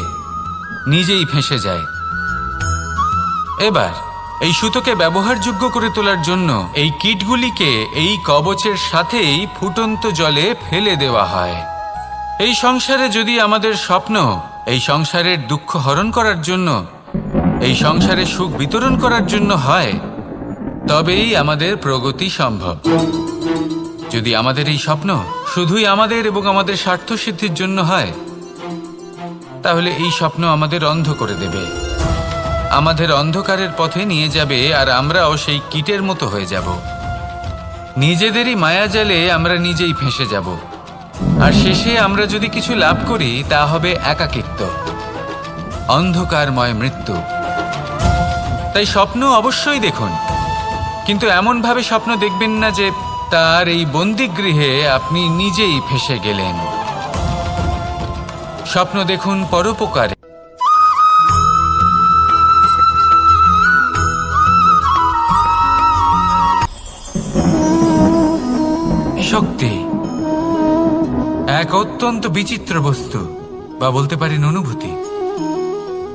নিজেই ফেঁসে যায়। এবার এই সুতোকে ব্যবহারযোগ্য করে তোলার জন্য এই কীটগুলিকে এই কবচের সাথেই ফুটন্ত জলে ফেলে দেওয়া হয়। এই সংসারে যদি আমাদের স্বপ্ন এই সংসারের দুঃখ হরণ করার জন্য, এই সংসারে সুখ বিতরণ করার জন্য হয়, তবেই আমাদের প্রগতি সম্ভব। যদি আমাদের এই স্বপ্ন শুধুই আমাদের এবং আমাদের স্বার্থ সিদ্ধির জন্য হয়, তাহলে এই স্বপ্ন আমাদের অন্ধ করে দেবে, আমাদের অন্ধকারের পথে নিয়ে যাবে, আর আমরাও সেই কীটের মতো হয়ে যাব। নিজেদেরই মায়াজালে আমরা নিজেই ফেঁসে যাব, আর শেষে আমরা যদি কিছু লাভ করি তা হবে একাকিত্ব, অন্ধকারময় মৃত্যু। তাই স্বপ্ন অবশ্যই দেখুন, কিন্তু এমনভাবে স্বপ্ন দেখবেন না যে তার এই বন্দিগৃহে আপনি নিজেই ফেঁসে গেলেন। স্বপ্ন দেখুন পরোপকারে। শক্তি এক অত্যন্ত বিচিত্র বস্তু, বা বলতে পারেন অনুভূতি।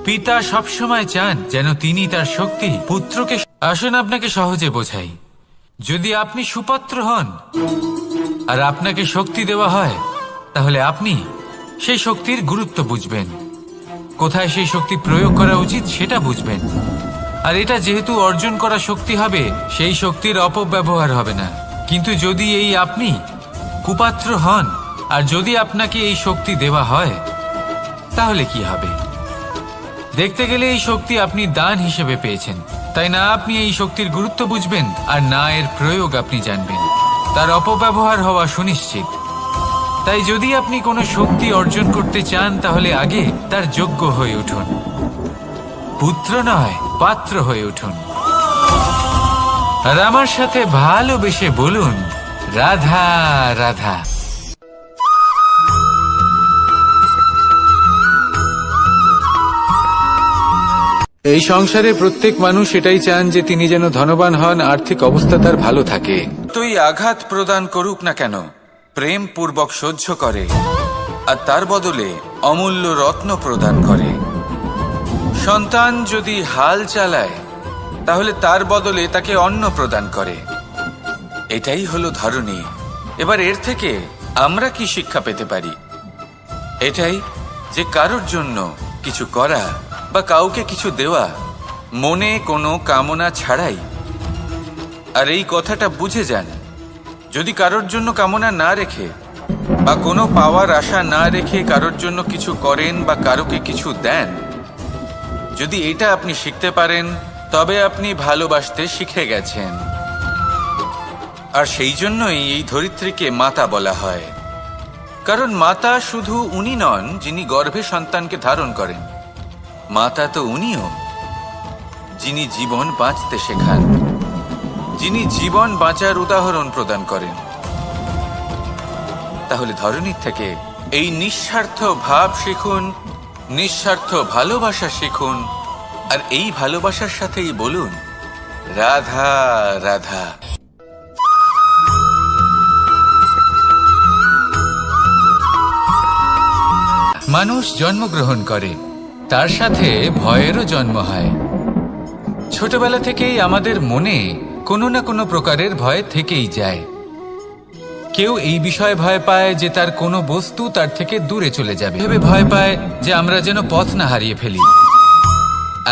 পিতা সবসময় চান যেন তিনি তার শক্তি পুত্রকে। আসুন আপনাকে সহজে বোঝাই। যদি আপনি সুপাত্র হন আর আপনাকে শক্তি দেওয়া হয়, তাহলে আপনি সেই শক্তির গুরুত্ব বুঝবেন, কোথায় সেই শক্তি প্রয়োগ করা উচিত সেটা বুঝবেন। আর এটা যেহেতু অর্জন করা শক্তি হবে, সেই শক্তির অপব্যবহার হবে না। কিন্তু যদি এই আপনি কুপাত্র হন আর যদি আপনাকে এই শক্তি দেওয়া হয়, তাহলে কি হবে? দেখতে গেলে এই শক্তি আপনি দান হিসেবে পেয়েছেন, তাই না আপনি এই শক্তির গুরুত্ব বুঝবেন আর না এর প্রয়োগ আপনি জানবেন। তার অপব্যবহার হওয়া সুনিশ্চিত। তাই যদি আপনি কোনো শক্তি অর্জন করতে চান, তাহলে আগে তার যোগ্য হয়ে উঠুন, পুত্র নয় পাত্র হয়ে উঠুন। আর আমার সাথে ভালোবেসে বলুন, রাধা রাধা। এই সংসারে প্রত্যেক মানুষ এটাই চান যে তিনি যেন ধনবান হন, আর্থিক অবস্থা তার ভালো থাকে। তুই আঘাত প্রদান করুক না কেন, প্রেম পূর্বক সহ্য করে আর তার বদলে অমূল্য রত্ন প্রদান করে। সন্তান যদি হাল চালায়, তাহলে তার বদলে তাকে অন্ন প্রদান করে। এটাই হলো ধরনী। এবার এর থেকে আমরা কি শিক্ষা পেতে পারি? এটাই যে কারোর জন্য কিছু করা বা কাউকে কিছু দেওয়া মনে কোনো কামনা ছাড়াই। আর এই কথাটা বুঝে যান, যদি কারোর জন্য কামনা না রেখে বা কোনো পাওয়ার আশা না রেখে কারোর জন্য কিছু করেন বা কারোকে কিছু দেন, যদি এটা আপনি শিখতে পারেন, তবে আপনি ভালোবাসতে শিখে গেছেন। আর সেই জন্যই এই ধরিত্রীকে মাতা বলা হয়, কারণ মাতা শুধু উনি নন যিনি গর্ভে সন্তানকে ধারণ করেন, মাতা তো উনিও যিনি জীবন বাঁচতে শেখান, যিনি জীবন বাঁচার উদাহরণ প্রদান করেন। তাহলে ধরনীর থেকে এই নিঃস্বার্থ ভাব শিখুন, নিঃস্বার্থ ভালোবাসা শিখুন, আর এই ভালোবাসার সাথেই বলুন, রাধা রাধা। মানুষ জন্মগ্রহণ করে, তার সাথে ভয়েরও জন্ম হয়। ছোটবেলা থেকেই আমাদের মনে কোনো না কোনো প্রকারের ভয় থেকেই যায়। কেউ এই বিষয়ে ভয় পায় যে তার কোনো বস্তু তার থেকে দূরে চলে যাবে, ভেবে ভয় পায় যে আমরা যেন পথ না হারিয়ে ফেলি,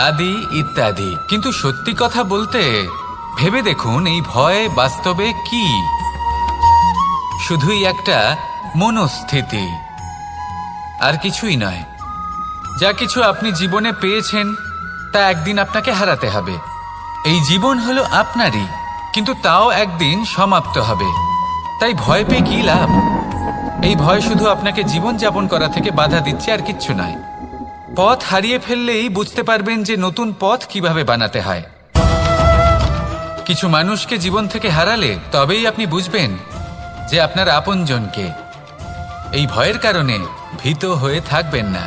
আদি ইত্যাদি। কিন্তু সত্যি কথা বলতে ভেবে দেখুন, এই ভয় বাস্তবে কি? শুধুই একটা মনস্থিতি, আর কিছুই নয়। যা কিছু আপনি জীবনে পেয়েছেন তা একদিন আপনাকে হারাতে হবে। এই জীবন হলো আপনারই, কিন্তু তাও একদিন সমাপ্ত হবে। তাই ভয় পেয়ে কি লাভ? এই ভয় শুধু আপনাকে জীবন যাপন করা থেকে বাধা দিচ্ছে, আর কিচ্ছু নয়। পথ হারিয়ে ফেললেই বুঝতে পারবেন যে নতুন পথ কিভাবে বানাতে হয়। কিছু মানুষকে জীবন থেকে হারালে তবেই আপনি বুঝবেন যে আপনার আপনজনকে। এই ভয়ের কারণে ভীত হয়ে থাকবেন না।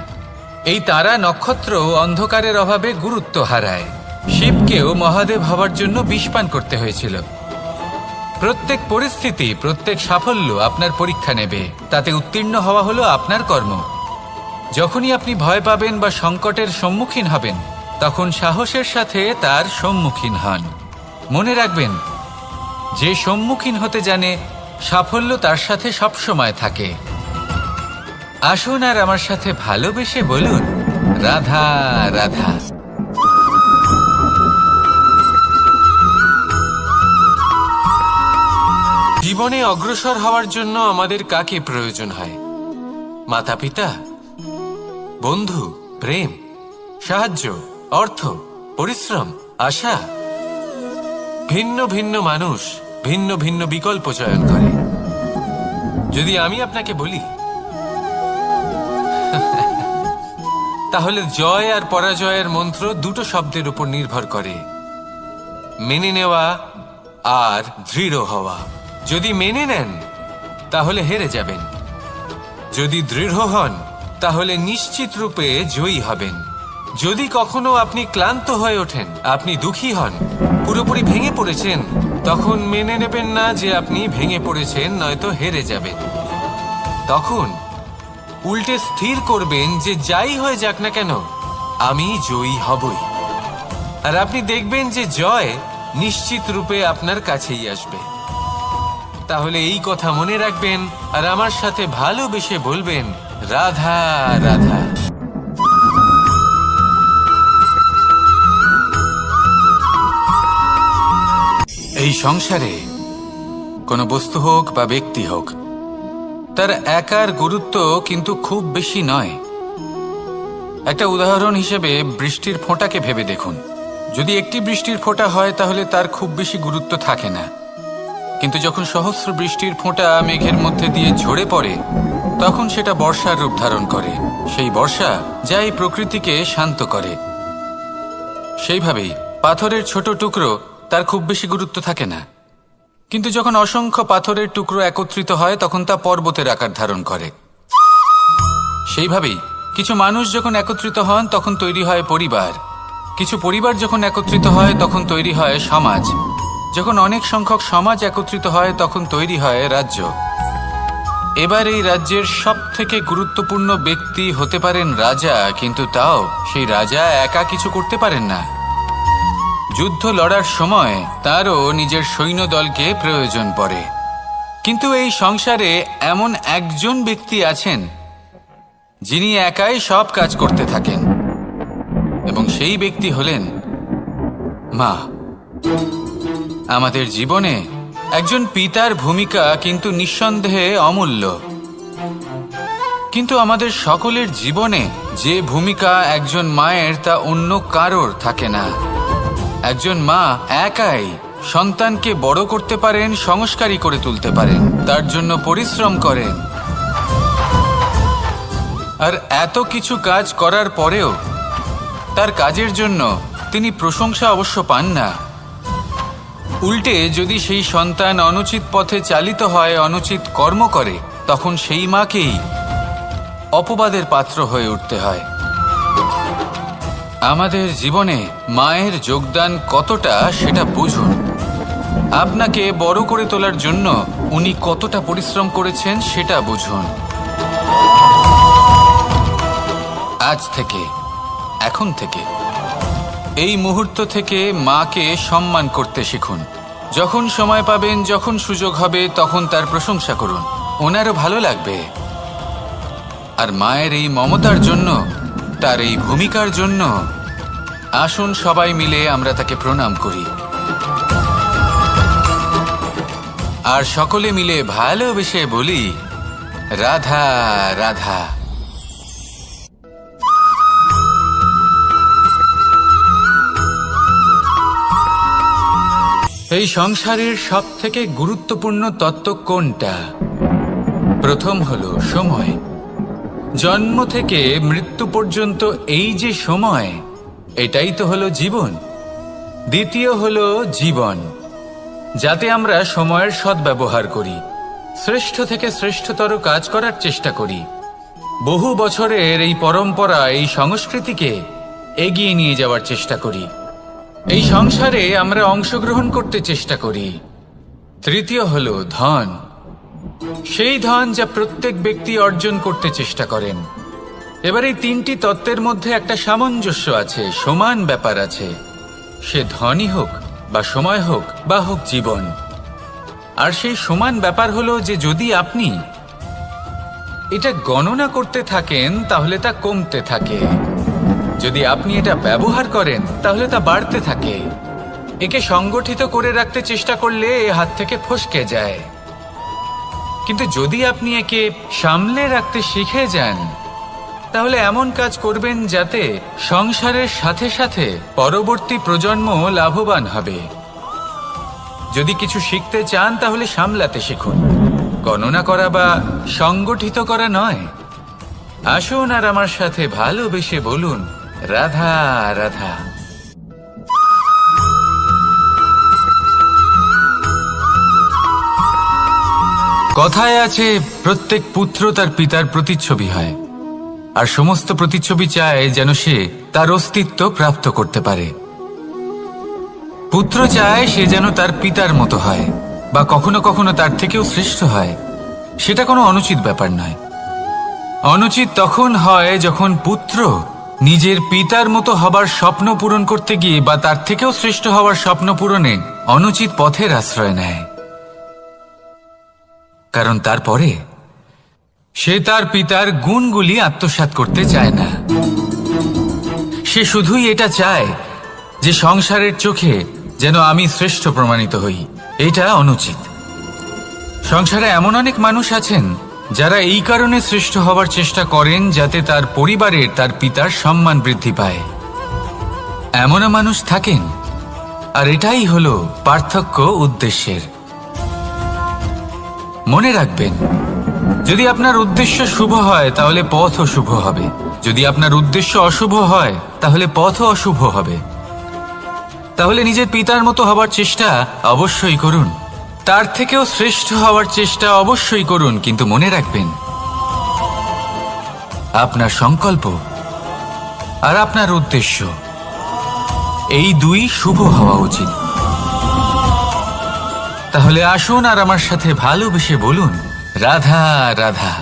এই তারা নক্ষত্র অন্ধকারের অভাবে গুরুত্ব হারায়। শিবকেও মহাদেব হওয়ার জন্য বিষপান করতে হয়েছিল। প্রত্যেক পরিস্থিতি, প্রত্যেক সাফল্য আপনার পরীক্ষা নেবে, তাতে উত্তীর্ণ হওয়া হলো আপনার কর্ম। যখনই আপনি ভয় পাবেন বা সংকটের সম্মুখীন হবেন, তখন সাহসের সাথে তার সম্মুখীন হন। মনে রাখবেন, যে সম্মুখীন হতে জানে সাফল্য তার সাথে সবসময় থাকে। আসুন আর আমার সাথে ভালোবেসে বলুন, রাধা রাধা। জীবনে অগ্রসর হওয়ার জন্য আমাদের কাকে প্রয়োজন হয়? মাতা পিতা, বন্ধু, প্রেম, সাহায্য, অর্থ, পরিশ্রম, আশা। ভিন্ন ভিন্ন মানুষ ভিন্ন ভিন্ন বিকল্প চয়ন করে। যদি আমি আপনাকে বলি, তাহলে জয় আর পরাজয়ের মন্ত্র দুটো শব্দের উপর নির্ভর করে, মেনে নেওয়া আর দৃঢ় হওয়া। যদি মেনে নেন তাহলে হেরে যাবেন, যদি দৃঢ় হন তাহলে নিশ্চিত রূপে জয়ী হবেন। যদি কখনো আপনি ক্লান্ত হয়ে ওঠেন, আপনি দুঃখী হন, পুরোপুরি ভেঙে পড়েছেন, তখন মেনে নেবেন না যে আপনি ভেঙে পড়েছেন, নয়তো হেরে যাবেন। তখন উল্টে স্থির করবেন যে যাই হয়ে যাক না কেন, আমি জয়ী হবই। আর আপনি দেখবেন যে জয় নিশ্চিত রূপে আপনার কাছেই আসবে। তাহলে এই কথা মনে রাখবেন আর আমার সাথে ভালোবেসে বলবেন, রাধা রাধা। এই সংসারে কোনো বস্তু হোক বা ব্যক্তি হোক, তার একার গুরুত্ব কিন্তু খুব বেশি নয়। একটা উদাহরণ হিসেবে বৃষ্টির ফোঁটাকে ভেবে দেখুন। যদি একটি বৃষ্টির ফোঁটা হয় তাহলে তার খুব বেশি গুরুত্ব থাকে না, কিন্তু যখন সহস্র বৃষ্টির ফোঁটা মেঘের মধ্যে দিয়ে ঝরে পড়ে, তখন সেটা বর্ষার রূপ ধারণ করে। সেই বর্ষা যা এই প্রকৃতিকে শান্ত করে। সেইভাবেই পাথরের ছোট টুকরো, তার খুব বেশি গুরুত্ব থাকে না, কিন্তু যখন অসংখ্য পাথরের টুকরো একত্রিত হয় তখন তা পর্বতের আকার ধারণ করে। সেইভাবেই কিছু মানুষ যখন একত্রিত হন তখন তৈরি হয় পরিবার, কিছু পরিবার যখন একত্রিত হয় তখন তৈরি হয় সমাজ, যখন অনেক সংখ্যক সমাজ একত্রিত হয় তখন তৈরি হয় রাজ্য। এবার এই রাজ্যের সবথেকে গুরুত্বপূর্ণ ব্যক্তি হতে পারেন রাজা, কিন্তু তাও সেই রাজা একা কিছু করতে পারেন না। যুদ্ধ লড়ার সময় তারও নিজের সৈন্যদলকে প্রয়োজন পড়ে। কিন্তু এই সংসারে এমন একজন ব্যক্তি আছেন যিনি একাই সব কাজ করতে থাকেন, এবং সেই ব্যক্তি হলেন মা। আমাদের জীবনে একজন পিতার ভূমিকা কিন্তু নিঃসন্দেহে অমূল্য, কিন্তু আমাদের সকলের জীবনে যে ভূমিকা একজন মায়ের তা অন্য কারোর থাকে না। একজন মা একাই সন্তানকে বড় করতে পারেন, সংস্কারী করে তুলতে পারেন, তার জন্য পরিশ্রম করেন। আর এত কিছু কাজ করার পরেও তার কাজের জন্য তিনি প্রশংসা অবশ্য পান না। উল্টে যদি সেই সন্তান অনুচিত পথে চালিত হয়, অনুচিত কর্ম করে, তখন সেই মাকেই অপবাদের পাত্র হয়ে উঠতে হয়। আমাদের জীবনে মায়ের যোগদান কতটা সেটা বুঝুন। আপনাকে বড় করে তোলার জন্য উনি কতটা পরিশ্রম করেছেন সেটা বুঝুন। আজ থেকে, এখন থেকে, এই মুহূর্ত থেকে মাকে সম্মান করতে শিখুন। যখন সময় পাবেন, যখন সুযোগ হবে, তখন তার প্রশংসা করুন। ওনারও ভালো লাগবে। আর মায়ের এই মমতার জন্য, তার এই ভূমিকার জন্য আসুন সবাই মিলে আমরা তাকে প্রণাম করি। আর সকলে মিলে ভালোবেসে বলি, রাধা রাধা। এই সংসারের সব থেকে গুরুত্বপূর্ণ তত্ত্ব কোনটা? প্রথম হলো সময়। জন্ম থেকে মৃত্যু পর্যন্ত এই যে সময়, এটাই তো হলো জীবন। দ্বিতীয় হলো জীবন, যাতে আমরা সময়ের সদ্ব্যবহার করি, শ্রেষ্ঠ থেকে শ্রেষ্ঠতর কাজ করার চেষ্টা করি। বহু বছরের এই পরম্পরা, এই সংস্কৃতিকে এগিয়ে নিয়ে যাওয়ার চেষ্টা করি। এই সংসারে আমরা অংশগ্রহণ করতে চেষ্টা করি। তৃতীয় হলো ধন, সেই ধন যা প্রত্যেক ব্যক্তি অর্জন করতে চেষ্টা করেন। এবার এই তিনটি তত্ত্বের মধ্যে একটা সামঞ্জস্য আছে, সমান ব্যাপার আছে। সে ধনই হোক বা সময় হোক বা হোক জীবন। আর সেই সমান ব্যাপার হলো যে যদি আপনি এটা গণনা করতে থাকেন তাহলে তা কমতে থাকে, যদি আপনি এটা ব্যবহার করেন তাহলে তা বাড়তে থাকে। একে সংগঠিত করে রাখতে চেষ্টা করলে এ হাত থেকে ফসকে যায়, কিন্তু যদি আপনি একে সামলে রাখতে শিখে যান তাহলে এমন কাজ করবেন যাতে সংসারের সাথে সাথে পরবর্তী প্রজন্ম লাভবান হবে। যদি কিছু শিখতে চান তাহলে সামলাতে শিখুন, গণনা করা বা সংগঠিত করা নয়। আসুন আর আমার সাথে ভালোবেসে বলুন, রাধা রাধা। কথায় আছে, প্রত্যেক পুত্র তার পিতার প্রতিচ্ছবি হয়, আর সমস্ত প্রতিচ্ছবি চায় যেন সে তার অস্তিত্ব প্রাপ্ত করতে পারে। পুত্র চায় সে যেন তার পিতার মতো হয় বা কখনো কখনো তার থেকেও শ্রেষ্ঠ হয়। সেটা কোনো অনুচিত ব্যাপার নয়। অনুচিত তখন হয় যখন পুত্র নিজের পিতার মতো হবার স্বপ্ন পূরণ করতে গিয়ে বা তার থেকেও শ্রেষ্ঠ হওয়ার স্বপ্ন পূরণে অনুচিত পথের আশ্রয় নেয়। কারণ তারপরে সে তার পিতার গুণগুলি আত্মসাৎ করতে চায় না। সে শুধুই এটা চায় যে সংসারের চোখে যেন আমি শ্রেষ্ঠ প্রমাণিত হই। এটা অনুচিত। সংসারে এমন অনেক মানুষ আছেন যারা এই কারণে শ্রেষ্ঠ হবার চেষ্টা করেন যাতে তার পরিবারের, তার পিতার সম্মান বৃদ্ধি পায়। এমনও মানুষ থাকেন, আর এটাই হলো পার্থক্য উদ্দেশ্যের। মনে রাখবেন, যদি আপনার উদ্দেশ্য শুভ হয় তাহলে পথও শুভ হবে, যদি আপনার উদ্দেশ্য অশুভ হয় তাহলে পথও অশুভ হবে। তাহলে নিজের পিতার মতো হবার চেষ্টা অবশ্যই করুন, তার থেকেও শ্রেষ্ঠ হওয়ার চেষ্টা অবশ্যই করুন, কিন্তু মনে রাখবেন আপনার সংকল্প আর আপনার উদ্দেশ্য এই দুই শুভ হওয়া উচিত। তাহলে আসুন আর আমার সাথে ভালোবেসে বলুন, রাধা রাধা।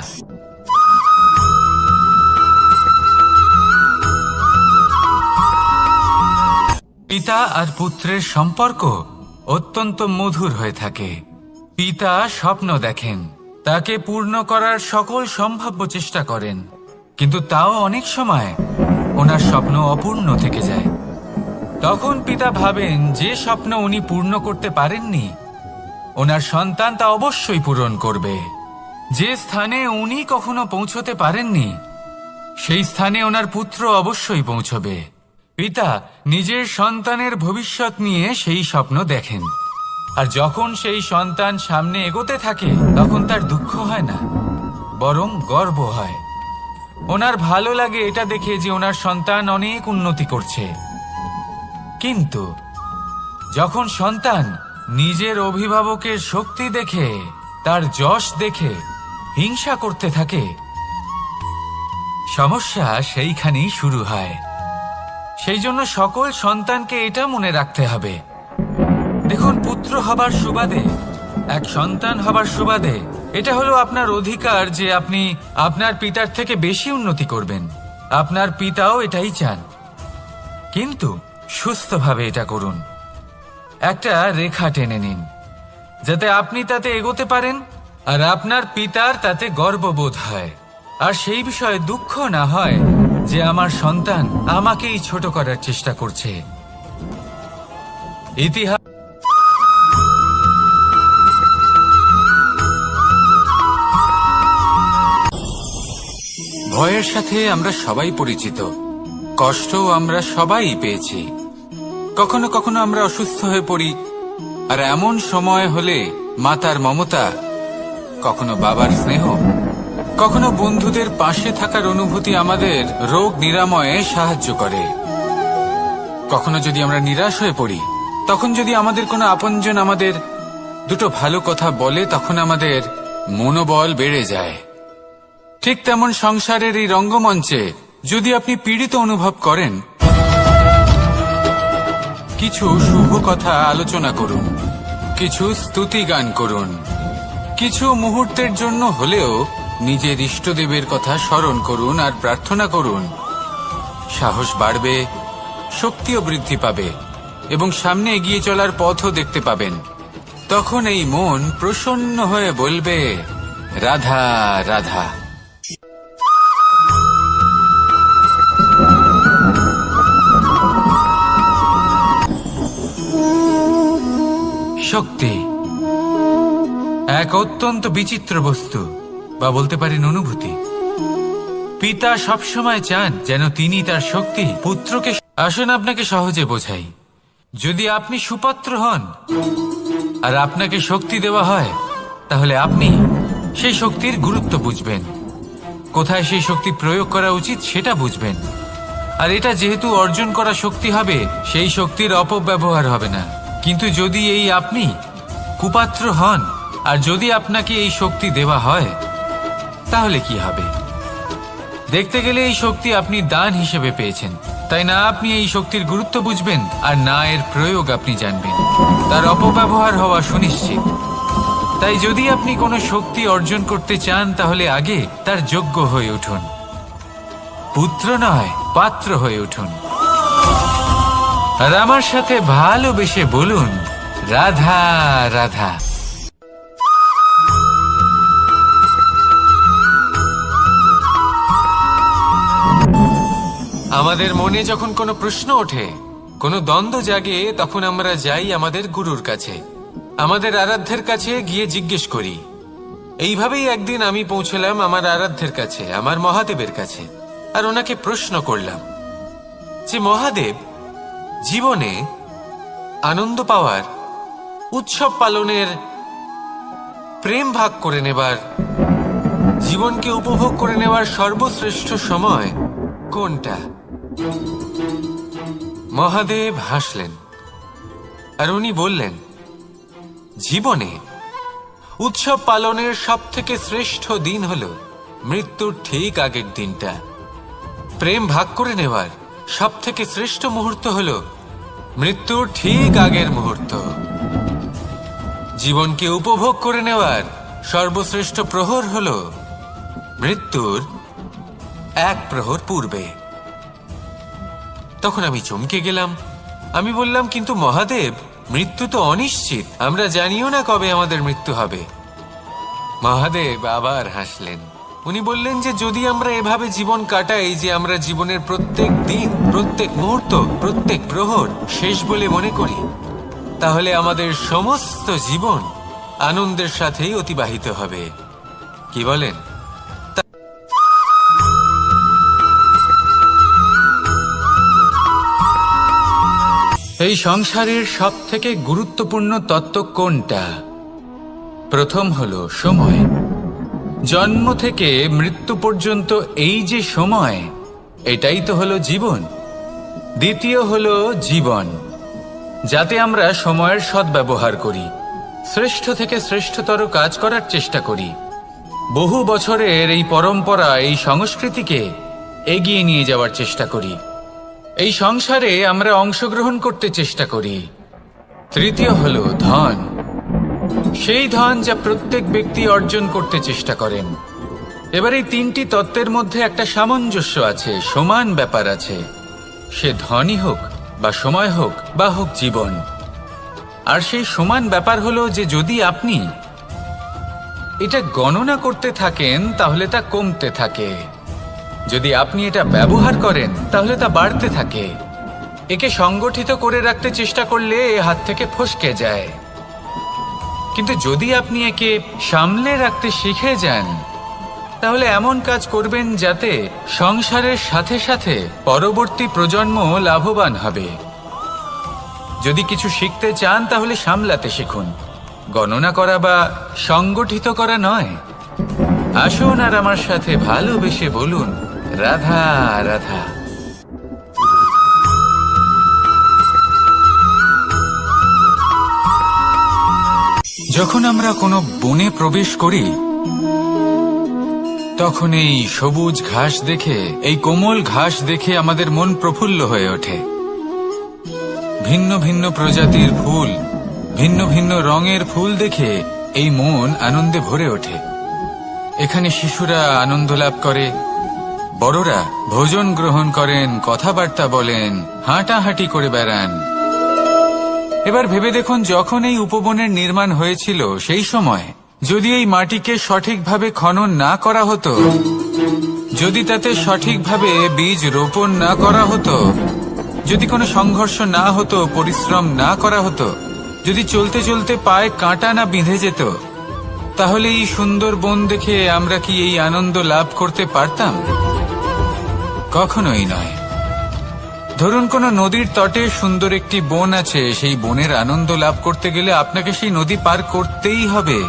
পিতা আর পুত্রের সম্পর্ক অত্যন্ত মধুর হয়ে থাকে। পিতা স্বপ্ন দেখেন, তাকে পূর্ণ করার সকল সম্ভাব্য চেষ্টা করেন, কিন্তু তাও অনেক সময় ওনার স্বপ্ন অপূর্ণ থেকে যায়। তখন পিতা ভাবেন যে স্বপ্ন উনি পূর্ণ করতে পারেননি, ওনার সন্তান তা অবশ্যই পূরণ করবে। যে স্থানে উনি কখনো পৌঁছতে পারেননি, সেই স্থানে ওনার পুত্র অবশ্যই পৌঁছবে। পিতা নিজের সন্তানের ভবিষ্যৎ নিয়ে সেই স্বপ্ন দেখেন, আর যখন সেই সন্তান সামনে এগোতে থাকে তখন তার দুঃখ হয় না, বরং গর্ব হয়। ওনার ভালো লাগে এটা দেখে যে ওনার সন্তান অনেক উন্নতি করছে। কিন্তু যখন সন্তান নিজের অভিভাবকের শক্তি দেখে, তার যশ দেখে হিংসা করতে থাকে, সমস্যা সেইখানেই শুরু হয়। সেই জন্য সকল সন্তানকে এটা মনে রাখতে হবে, দেখুন, পুত্র হবার সুবাদে, এক সন্তান হবার সুবাদে এটা হলো আপনার অধিকার যে আপনি আপনার পিতার থেকে বেশি উন্নতি করবেন। আপনার পিতাও এটাই চান, কিন্তু সুস্থভাবে এটা করুন। একটা রেখা টেনে নিন, যাতে আপনি তাতে এগোতে পারেন আর আপনার পিতার তাতে গর্ববোধ হয়, আর সেই বিষয়ে দুঃখ না হয় যে আমার সন্তান আমাকেই ছোট করার চেষ্টা করছে। ইতিহাস ভয়ের সাথে আমরা সবাই পরিচিত, কষ্টও আমরা সবাই পেয়েছি। কখনো কখনো আমরা অসুস্থ হয়ে পড়ি, আর এমন সময় হলে মাতার মমতা, কখনো বাবার স্নেহ, কখনো বন্ধুদের পাশে থাকার অনুভূতি আমাদের রোগ নিরাময়ে সাহায্য করে। কখনো যদি আমরা নিরাশ হয়ে পড়ি, তখন যদি আমাদের কোনো আপনজন আমাদের দুটো ভালো কথা বলে, তখন আমাদের মনোবল বেড়ে যায়। ঠিক তেমন সংসারের এই রঙ্গমঞ্চে যদি আপনি পীড়িত অনুভব করেন, কিছু শুভ কথা আলোচনা করুন, কিছু স্তুতি গান করুন, কিছু মুহূর্তের জন্য হলেও নিজের ইষ্টদেবের কথা স্মরণ করুন আর প্রার্থনা করুন। সাহস বাড়বে, শক্তিও বৃদ্ধি পাবে এবং সামনে এগিয়ে চলার পথও দেখতে পাবেন। তখন এই মন প্রসন্ন হয়ে বলবে, রাধা রাধা। শক্তি এক অত্যন্ত বিচিত্র বস্তু, বা বলতে পারেন অনুভূতি। পিতা সবসময় চান যেন তিনি তার শক্তি পুত্রকে। আসুন আপনাকে সহজে বোঝাই। যদি আপনি সুপাত্র হন আর আপনাকে শক্তি দেওয়া হয়, তাহলে আপনি সেই শক্তির গুরুত্ব বুঝবেন, কোথায় সেই শক্তি প্রয়োগ করা উচিত সেটা বুঝবেন। আর এটা যেহেতু অর্জন করা শক্তি হবে, সেই শক্তির অপব্যবহার হবে না। কিন্তু যদি এই আপনি কুপাত্র হন আর যদি আপনাকে এই শক্তি দেওয়া হয়, তাহলে কি হবে? দেখতে গেলে এই শক্তি আপনি দান হিসেবে পেয়েছেন, তাই না আপনি এই শক্তির গুরুত্ব বুঝবেন আর না এর প্রয়োগ আপনি জানবেন। তার অপব্যবহার হওয়া সুনিশ্চিত। তাই যদি আপনি কোনো শক্তি অর্জন করতে চান, তাহলে আগে তার যোগ্য হয়ে উঠুন। পুত্র নয়, পাত্র হয়ে উঠুন। আর আমার সাথে ভালোবেসে বলুন, রাধা রাধা। আমাদের মনে যখন কোনো প্রশ্ন ওঠে, কোনো দ্বন্দ্ব জাগে, তখন আমরা যাই আমাদের গুরুর কাছে, আমাদের আরাধ্যের কাছে গিয়ে জিজ্ঞেস করি। এইভাবেই একদিন আমি পৌঁছলাম আমার আরাধ্যের কাছে, আমার মহাদেবের কাছে, আর ওনাকে প্রশ্ন করলাম যে মহাদেব, জীবনে আনন্দ পাওয়ার, উৎসব পালনের, প্রেম ভাগ করে নেবার, জীবনকে উপভোগ করে নেওয়ার সর্বশ্রেষ্ঠ সময় কোনটা? মহাদেব হাসলেন আর উনি বললেন, জীবনে উৎসব পালনের সবথেকে শ্রেষ্ঠ দিন হল মৃত্যুর ঠিক আগের দিনটা। প্রেম ভাগ করে নেওয়ার সবথেকে শ্রেষ্ঠ মুহূর্ত হল মৃত্যুর ঠিক আগের মুহূর্ত। জীবনকে উপভোগ করে নেওয়ার সর্বশ্রেষ্ঠ প্রহর হল মৃত্যুর এক প্রহর পূর্বে। তখন আমি চমকে গেলাম। আমি বললাম, কিন্তু মহাদেব, মৃত্যু তো অনিশ্চিত, আমরা জানিও না কবে আমাদের মৃত্যু হবে। মহাদেব আবার হাসলেন। উনি বললেন যে যদি আমরা এভাবে জীবন কাটাই যে আমরা জীবনের প্রত্যেক দিন, প্রত্যেক মুহূর্ত, প্রত্যেক প্রহর শেষ বলে মনে করি, তাহলে আমাদের সমস্ত জীবন আনন্দের সাথেই অতিবাহিত হবে। কি বলেন? এই সংসারের সবথেকে গুরুত্বপূর্ণ তত্ত্ব কোনটা? প্রথম হলো সময়। জন্ম থেকে মৃত্যু পর্যন্ত এই যে সময়, এটাই তো হলো জীবন। দ্বিতীয় হলো জীবন, যাতে আমরা সময়ের সদ্ব্যবহার করি, শ্রেষ্ঠ থেকে শ্রেষ্ঠতর কাজ করার চেষ্টা করি। বহু বছরের এই পরম্পরা, এই সংস্কৃতিকে এগিয়ে নিয়ে যাওয়ার চেষ্টা করি। এই সংসারে আমরা অংশগ্রহণ করতে চেষ্টা করি। তৃতীয় হলো ধন, সেই ধন যা প্রত্যেক ব্যক্তি অর্জন করতে চেষ্টা করেন। এবার এই তিনটি তত্ত্বের মধ্যে একটা সামঞ্জস্য আছে, সমান ব্যাপার আছে। সে ধনই হোক বা সময় হোক বা হোক জীবন। আর সেই সমান ব্যাপার হলো যে যদি আপনি এটা গণনা করতে থাকেন তাহলে তা কমতে থাকে, যদি আপনি এটা ব্যবহার করেন তাহলে তা বাড়তে থাকে। একে সংগঠিত করে রাখতে চেষ্টা করলে এ হাত থেকে ফসকে যায়, কিন্তু যদি আপনি একে সামলে রাখতে শিখে যান তাহলে এমন কাজ করবেন যাতে সংসারের সাথে সাথে পরবর্তী প্রজন্ম লাভবান হবে। যদি কিছু শিখতে চান তাহলে সামলাতে শিখুন, গণনা করা বা সংগঠিত করা নয়। আসুন আর আমার সাথে ভালোবেসে বলুন, রাধা রাধা। যখন আমরা কোনো বনে প্রবেশ করি তখন এই সবুজ ঘাস দেখে, এই কোমল ঘাস দেখে আমাদের মন প্রফুল্ল হয়ে ওঠে। ভিন্ন ভিন্ন প্রজাতির ফুল, ভিন্ন ভিন্ন রঙের ফুল দেখে এই মন আনন্দে ভরে ওঠে। এখানে শিশুরা আনন্দ লাভ করে, বড়রা ভোজন গ্রহণ করেন, কথাবার্তা বলেন, হাঁটাহাঁটি করে বেড়ান। এবার ভেবে দেখুন, যখন এই উপবনের নির্মাণ হয়েছিল সেই সময় যদি এই মাটিকে সঠিকভাবে খনন না করা হতো, যদি তাতে সঠিকভাবে বীজ রোপণ না করা হতো, যদি কোনো সংঘর্ষ না হতো, পরিশ্রম না করা হতো, যদি চলতে চলতে পায়ে কাঁটা না বিঁধে যেত, তাহলে এই সুন্দর বন দেখে আমরা কি এই আনন্দ লাভ করতে পারতাম? কখনোই নয়। ধরুন কোনো নদীর তটে সুন্দর একটি বন আছে, সেই বনের আনন্দ লাভ করতে গেলে আপনাকে সেই নদী পার করতেই হবে।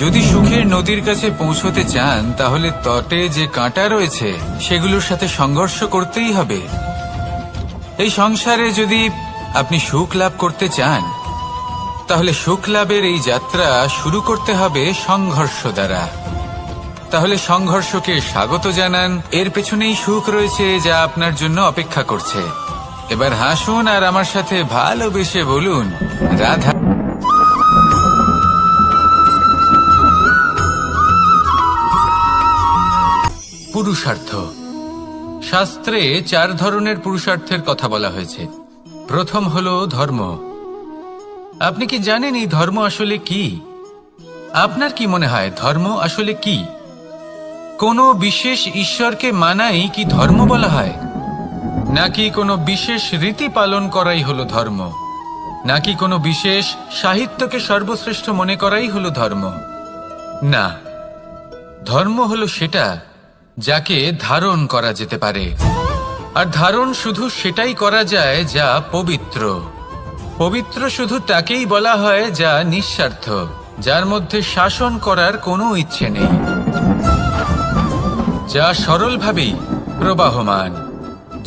যদি সুখের নদীর কাছে পৌঁছতে চান তাহলে তটে যে কাঁটা রয়েছে সেগুলোর সাথে সংঘর্ষ করতেই হবে। এই সংসারে যদি আপনি সুখ লাভ করতে চান তাহলে সুখ লাভের এই যাত্রা শুরু করতে হবে সংঘর্ষ দ্বারা। তাহলে সংঘর্ষকে স্বাগত জানান, এর পেছনেই সুখ রয়েছে যা আপনার জন্য অপেক্ষা করছে। এবার হাসুন আর আমার সাথে ভালোবেসে বলুন, রাধা। পুরুষার্থ। শাস্ত্রে 4 ধরনের পুরুষার্থের কথা বলা হয়েছে। প্রথম হলো ধর্ম। আপনি কি জানেন এই ধর্ম আসলে কি? আপনার কি মনে হয় ধর্ম আসলে কি? কোনো বিশেষ ঈশ্বরকে মানাই কি ধর্ম বলা হয়? নাকি কোনো বিশেষ রীতি পালন করাই হলো ধর্ম? নাকি কোনো বিশেষ সাহিত্যকে সর্বশ্রেষ্ঠ মনে করাই হলো ধর্ম? না, ধর্ম হলো সেটা যাকে ধারণ করা যেতে পারে। আর ধারণ শুধু সেটাই করা যায় যা পবিত্র। পবিত্র শুধু তাকেই বলা হয় যা নিঃস্বার্থ, যার মধ্যে শাসন করার কোনো ইচ্ছে নেই, যা সরলভাবেই প্রবাহমান,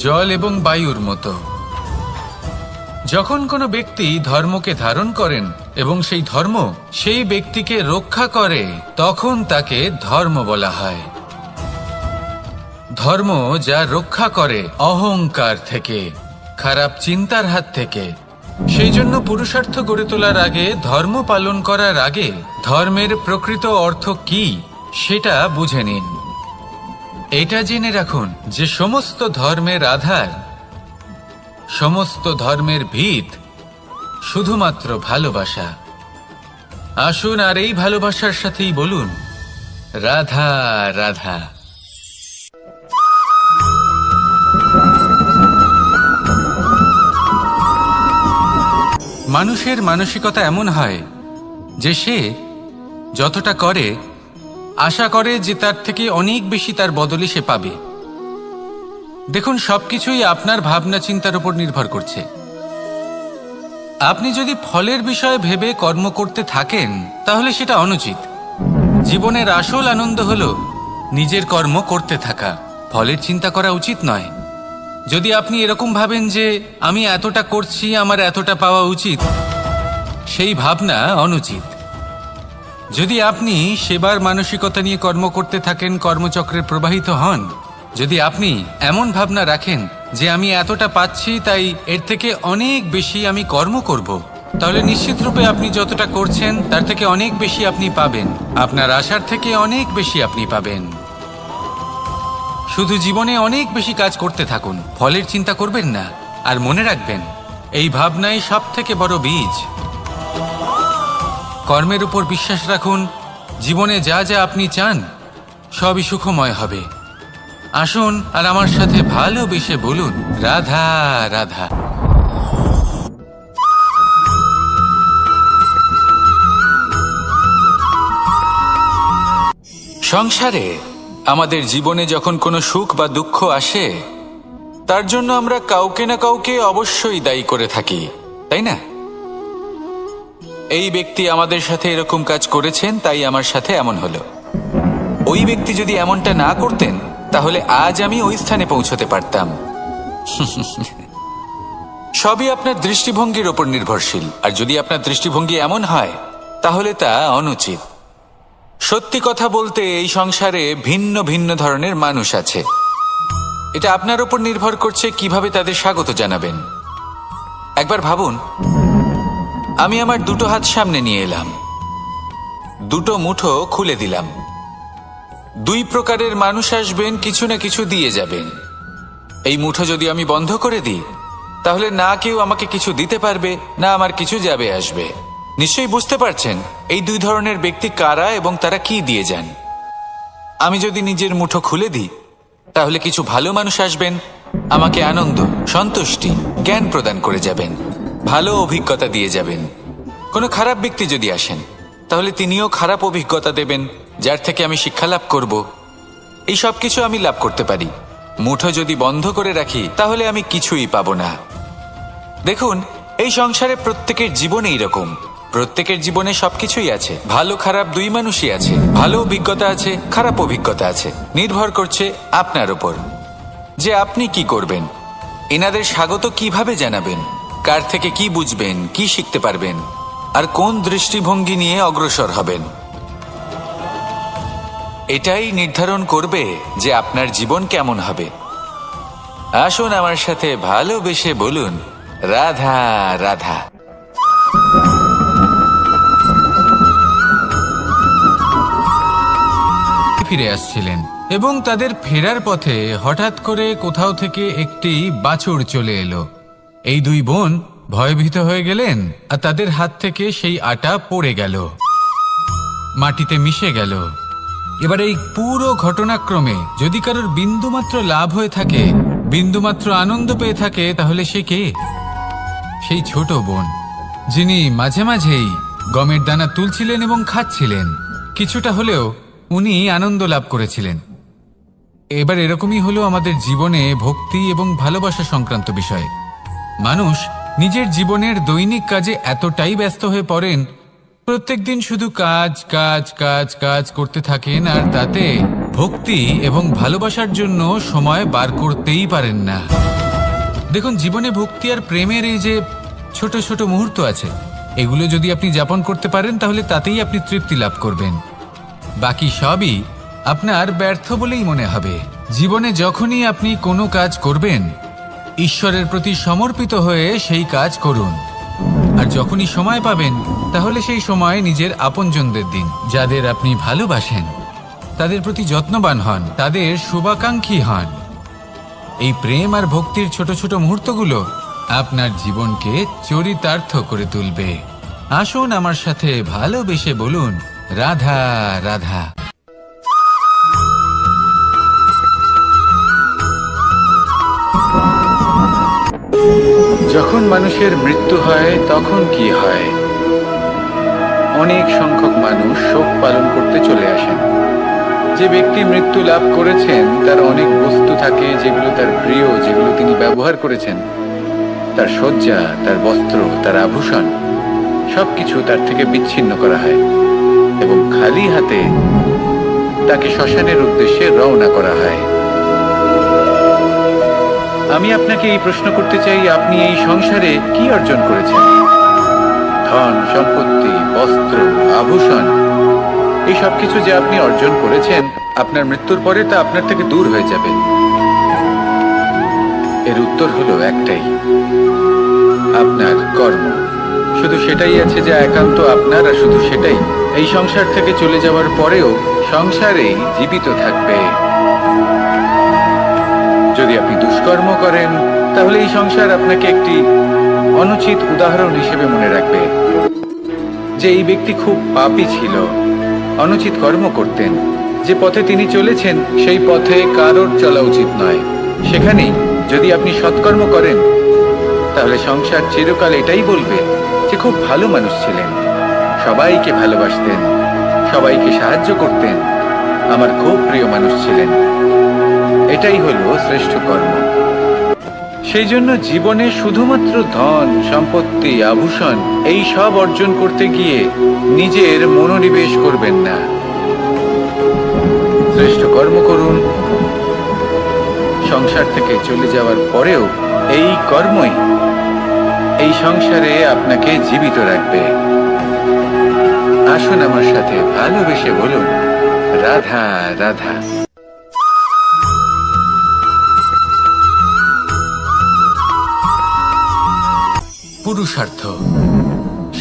জল এবং বায়ুর মতো। যখন কোনো ব্যক্তি ধর্মকে ধারণ করেন এবং সেই ধর্ম সেই ব্যক্তিকে রক্ষা করে, তখন তাকে ধর্ম বলা হয়। ধর্ম যা রক্ষা করে অহংকার থেকে, খারাপ চিন্তার হাত থেকে। সেই জন্য পুরুষার্থ গড়ে তোলার আগে, ধর্ম পালন করার আগে ধর্মের প্রকৃত অর্থ কি সেটা বুঝে নিন। এটা জেনে রাখুন যে সমস্ত ধর্মের আধার, সমস্ত ধর্মের ভিত শুধুমাত্র ভালোবাসা। আসুন আর এই ভালোবাসার সাথেই বলুন, রাধা রাধা। মানুষের মানসিকতা এমন হয় যে সে যতটা করে আশা করে যে তার থেকে অনেক বেশি তার বদলে সে পাবে। দেখুন, সবকিছুই আপনার ভাবনা চিন্তার উপর নির্ভর করছে। আপনি যদি ফলের বিষয়ে ভেবে কর্ম করতে থাকেন তাহলে সেটা অনুচিত। জীবনের আসল আনন্দ হলো নিজের কর্ম করতে থাকা, ফলের চিন্তা করা উচিত নয়। যদি আপনি এরকম ভাবেন যে আমি এতটা করছি, আমার এতটা পাওয়া উচিত, সেই ভাবনা অনুচিত। যদি আপনি সেবার মানসিকতা নিয়ে কর্ম করতে থাকেন, কর্মচক্রে প্রবাহিত হন, যদি আপনি এমন ভাবনা রাখেন যে আমি এতটা পাচ্ছি তাই এর থেকে অনেক বেশি আমি কর্ম করব, তাহলে নিশ্চিত রূপে আপনি যতটা করছেন তার থেকে অনেক বেশি আপনি পাবেন। আপনার আশার থেকে অনেক বেশি আপনি পাবেন। শুধু জীবনে অনেক বেশি কাজ করতে থাকুন, ফলের চিন্তা করবেন না। আর মনে রাখবেন, এই ভাবনাই সব থেকে বড় বীজ। কর্মের উপর বিশ্বাস রাখুন। জীবনে যা যা আপনি চান সবই সুখময় হবে। আসুন আর আমার সাথে ভালোবেসে বলুন, রাধা রাধা। সংসারে আমাদের জীবনে যখন কোনো সুখ বা দুঃখ আসে, তার জন্য আমরা কাউকে না কাউকে অবশ্যই দায়ী করে থাকি, তাই না? এই ব্যক্তি আমাদের সাথে এরকম কাজ করেছেন, তাই আমার সাথে এমন হলো। ওই ব্যক্তি যদি এমনটা না করতেন, তাহলে আজ আমি ওই স্থানে পৌঁছতে পারতাম। সবই আপনার দৃষ্টিভঙ্গির ওপর নির্ভরশীল। আর যদি আপনার দৃষ্টিভঙ্গি এমন হয়, তাহলে তা অনুচিত। সত্যি কথা বলতে, এই সংসারে ভিন্ন ভিন্ন ধরনের মানুষ আছে। এটা আপনার ওপর নির্ভর করছে কিভাবে তাদের স্বাগত জানাবেন। একবার ভাবুন, আমি আমার দুটো হাত সামনে নিয়ে এলাম, দুটো মুঠো খুলে দিলাম। দুই প্রকারের মানুষ আসবেন, কিছু না কিছু দিয়ে যাবেন। এই মুঠো যদি আমি বন্ধ করে দিই, তাহলে না কেউ আমাকে কিছু দিতে পারবে, না আমার কিছু যাবে আসবে। নিশ্চয়ই বুঝতে পারছেন এই দুই ধরনের ব্যক্তি কারা এবং তারা কি দিয়ে যান। আমি যদি নিজের মুঠো খুলে দিই, তাহলে কিছু ভালো মানুষ আসবেন, আমাকে আনন্দ, সন্তুষ্টি, জ্ঞান প্রদান করে যাবেন, ভালো অভিজ্ঞতা দিয়ে যাবেন। কোনো খারাপ ব্যক্তি যদি আসেন, তাহলে তিনিও খারাপ অভিজ্ঞতা দেবেন, যার থেকে আমি শিক্ষা লাভ করব। এই সব কিছু আমি লাভ করতে পারি। মুঠো যদি বন্ধ করে রাখি, তাহলে আমি কিছুই পাবো না। দেখুন, এই সংসারে প্রত্যেকের জীবনে এইরকম। প্রত্যেকের জীবনে সবকিছুই আছে, ভালো খারাপ দুই মানুষই আছে। ভালো অভিজ্ঞতা আছে, খারাপ অভিজ্ঞতা আছে। নির্ভর করছে আপনার ওপর যে আপনি কি করবেন, এনাদের স্বাগত কিভাবে জানাবেন, কার থেকে কি বুঝবেন, কি শিখতে পারবেন, আর কোন দৃষ্টিভঙ্গি নিয়ে অগ্রসর হবেন। এটাই নির্ধারণ করবে যে আপনার জীবন কেমন হবে। আসুন আমার সাথে ভালোবেসে বলুন, রাধা রাধা। ফিরে আসছিলেন এবং তাদের ফেরার পথে হঠাৎ করে কোথাও থেকে একটি বাছুর চলে এলো। এই দুই বোন ভয়ভীত হয়ে গেলেন আর তাদের হাত থেকে সেই আটা পড়ে গেল, মাটিতে মিশে গেল। এবার এই পুরো ঘটনাক্রমে যদি কারোর বিন্দুমাত্র লাভ হয়ে থাকে, বিন্দুমাত্র আনন্দ পেয়ে থাকে, তাহলে সে কে? সেই ছোট বোন, যিনি মাঝে মাঝেই গমের দানা তুলছিলেন এবং খাচ্ছিলেন। কিছুটা হলেও উনি আনন্দ লাভ করেছিলেন। এবার এরকমই হলো আমাদের জীবনে ভক্তি এবং ভালোবাসা সংক্রান্ত বিষয়। মানুষ নিজের জীবনের দৈনিক কাজে এতটাই ব্যস্ত হয়ে পড়েন, প্রত্যেক দিন শুধু কাজ কাজ কাজ কাজ করতে থাকেন, আর তাতে ভক্তি এবং ভালোবাসার জন্য সময় বার করতেই পারেন না। দেখুন, জীবনে ভক্তি আর প্রেমের এই যে ছোট ছোট মুহূর্ত আছে, এগুলো যদি আপনি যাপন করতে পারেন, তাহলে তাতেই আপনি তৃপ্তি লাভ করবেন। বাকি সবই আপনার ব্যর্থ বলেই মনে হবে। জীবনে যখনই আপনি কোনো কাজ করবেন, ঈশ্বরের প্রতি সমর্পিত হয়ে সেই কাজ করুন। আর যখনই সময় পাবেন, তাহলে সেই সময় নিজের আপনজনদের দিন। যাদের আপনি ভালোবাসেন তাদের প্রতি যত্নবান হন, তাদের শুভাকাঙ্ক্ষী হন। এই প্রেম আর ভক্তির ছোট ছোট মুহূর্তগুলো আপনার জীবনকে চরিতার্থ করে তুলবে। আসুন আমার সাথে ভালোবেসে বলুন, রাধা রাধা। যখন মানুষের মৃত্যু হয়, তখন কি হয়? অনেক সংখ্যক মানুষ শোক পালন করতে চলে আসেন। যে ব্যক্তি মৃত্যু লাভ করেছেন, তার অনেক বস্তু থাকে যেগুলো তার প্রিয়, যেগুলো তিনি ব্যবহার করেছেন। তার শয্যা, তার বস্ত্র, তার আভূষণ, সবকিছু তার থেকে বিচ্ছিন্ন করা হয় এবং খালি হাতে তাকে শ্মশানের উদ্দেশ্যে রওনা করা হয়। আমি আপনাকে এই প্রশ্ন করতে চাই, আপনি এই সংসারে কি অর্জন করেছেন? ধন সম্পত্তি, বস্ত্র, আভূষণ, এই সব কিছু যে আপনি অর্জন করেছেন, আপনার মৃত্যুর পরে তা আপনার থেকে দূর হয়ে যাবে। এর উত্তর হলো একটাই, আপনার কর্ম। শুধু সেটাই আছে যা একান্ত আপনার, আর শুধু সেটাই এই সংসার থেকে চলে যাওয়ার পরেও সংসারেই জীবিত থাকবে। যদি আপনি দুষ্কর্ম করেন তাহলে এই সংসার আপনাকে একটি অনুচিত উদাহরণ হিসেবে মনে রাখবে যে এই ব্যক্তি খুব পাপী ছিল, অনুচিত কর্ম করতেন। যে পথে তিনি চলেছেন সেই পথে কারোর চলা উচিত নয়। সেখানেই যদি আপনি সৎকর্ম করেন তাহলে সংসার চিরকাল এটাই বলবে যে খুব ভালো মানুষ ছিলেন, সবাইকে ভালোবাসতেন, সবাইকে সাহায্য করতেন, আমার খুব প্রিয় মানুষ ছিলেন। এটাই হলো শ্রেষ্ঠ কর্ম। সেই জন্য জীবনে শুধুমাত্র ধন সম্পত্তি আভূষণ এই সব অর্জন করতে গিয়ে নিজের মনোনিবেশ করবেন না। শ্রেষ্ঠ কর্ম করুন। সংসার থেকে চলে যাওয়ার পরেও এই কর্মই এই সংসারে আপনাকে জীবিত রাখবে। আসুন আমার সাথে ভালোবেসে বলুন, রাধা রাধা। পুরুষার্থ।